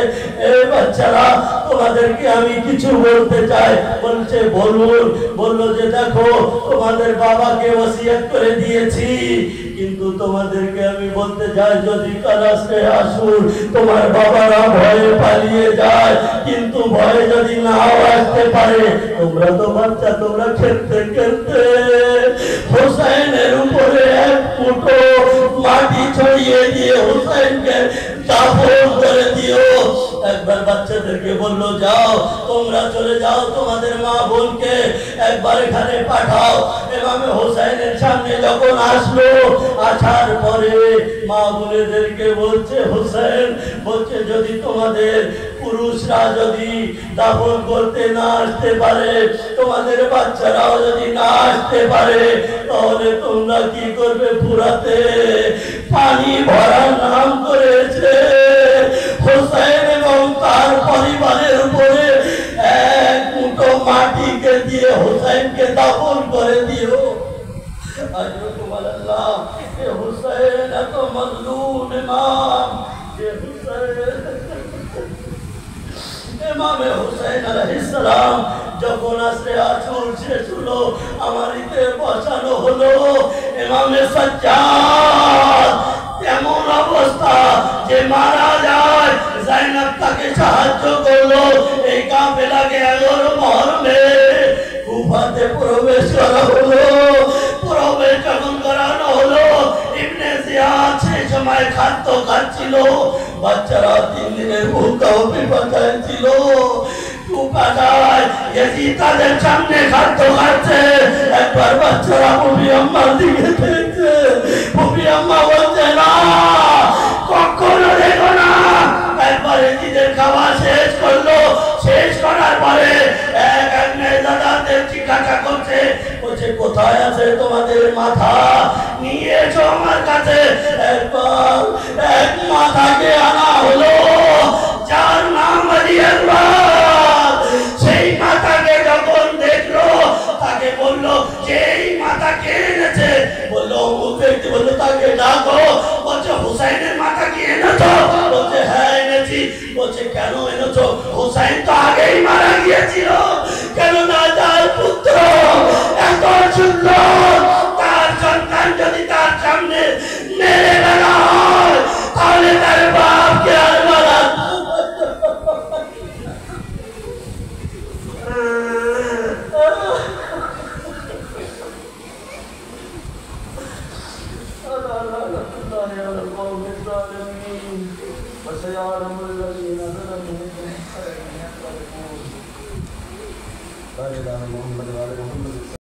এই বাচ্চারা তোমাদেরকে আমি কিছু বলতে চাই। বলছে বলুন। বললো যে দেখো তোমাদের বাবাকে ওসিয়ত করে দিয়েছি, কিন্তু তোমাদেরকে আমি বলতে চাই যদি কালাসে আসুন তোমার বাবারা ভয়ে পালিয়ে যায়, কিন্তু ভয়ে যদি নাও আসতে পারে, তোমরা তো বাচ্চা, তোমরা খেলতে খেলতে হুসাইনের উপরে এক মুঠো মাটি ছড়িয়ে দিয়ে হুসাইনকে দাফন করে দিও। একবার বাচ্চাদেরকে বললো যাও তোমরা চলে যাও, তোমাদের মা বোনকে একবার এখানে পাঠাও। ইমামে হুসাইনের সামনে যখন আসলো, আসার পরে মা বোনেদেরকে বলছে হুসাইন বলছে যদি তোমাদের পুরুষরা যদি দাফন করতে না আসতে পারে, তোমাদের বাচ্চারাও যদি না আসতে পারে, তাহলে তোমরা কি করবে? ফুরাতে পানি ভরার নাম করেছে হুসাইন এবং তার পরিবারের উপরে এক মুঠো মাটিকে দিয়ে হুসাইনকে দাফন করে দিও। আল্লাহ এ হুসাইন এত মজলুম ইমাম, যে হুসাইন ইমামে হুসাইন আলাইহিস সালাম যখন আশরে আশুর শেষ হলো, আমারিতে বসানো হলো। ইমামে সাজ্জাদ এমন অবস্থা যে মারা যায়, যায়নাব তাকে সাহায্য করলো। এই কাফেলাকে 11 মুহররমে কুফাতে প্রবেশ করা হলো। প্রবেশ যখন করানো হলো, ইবনে জিয়াদ সেই সময় খাদ্য খাচ্ছিল, বাচ্চারা 3 দিনের ভুকা ও পিপাসায় ছিল। কুফায় ইয়াজিদ তাদের সামনে খাদ্য খাচ্ছে, একবার বাচ্চারা নবী আম্মার দিকে দেখছে। নবী আম্মা বলছে না, কখনো দেখো না। একবার ইয়াজিদের খাওয়া শেষ, মাথা নিয়ে এসো আমার কাছে। একবার এক মাথাকে আনা হলো যার নাম আলী আকবর। সেই মাথাকে যখন দেখলো তাকে বললো যে এই মাথা কে এনেছে? বললো অমুক ব্যক্তি। বললো তাকে ডাকো। বলছে হুসাইনের মাথা কি এনেছো? বলছে হ্যাঁ এনেছি। বলছে কেন এনেছো? হুসাইন তো আগেই মারা গিয়েছিল। কেননা তার পুত্র এত সুন্দর, তার সন্তান যদি তার সামনে মেরে ফেলা হয় তাহলে তার বাপকে আর মারা وسيعلم الذين ظلموا لا إله إلا الله محمد وعلى محمد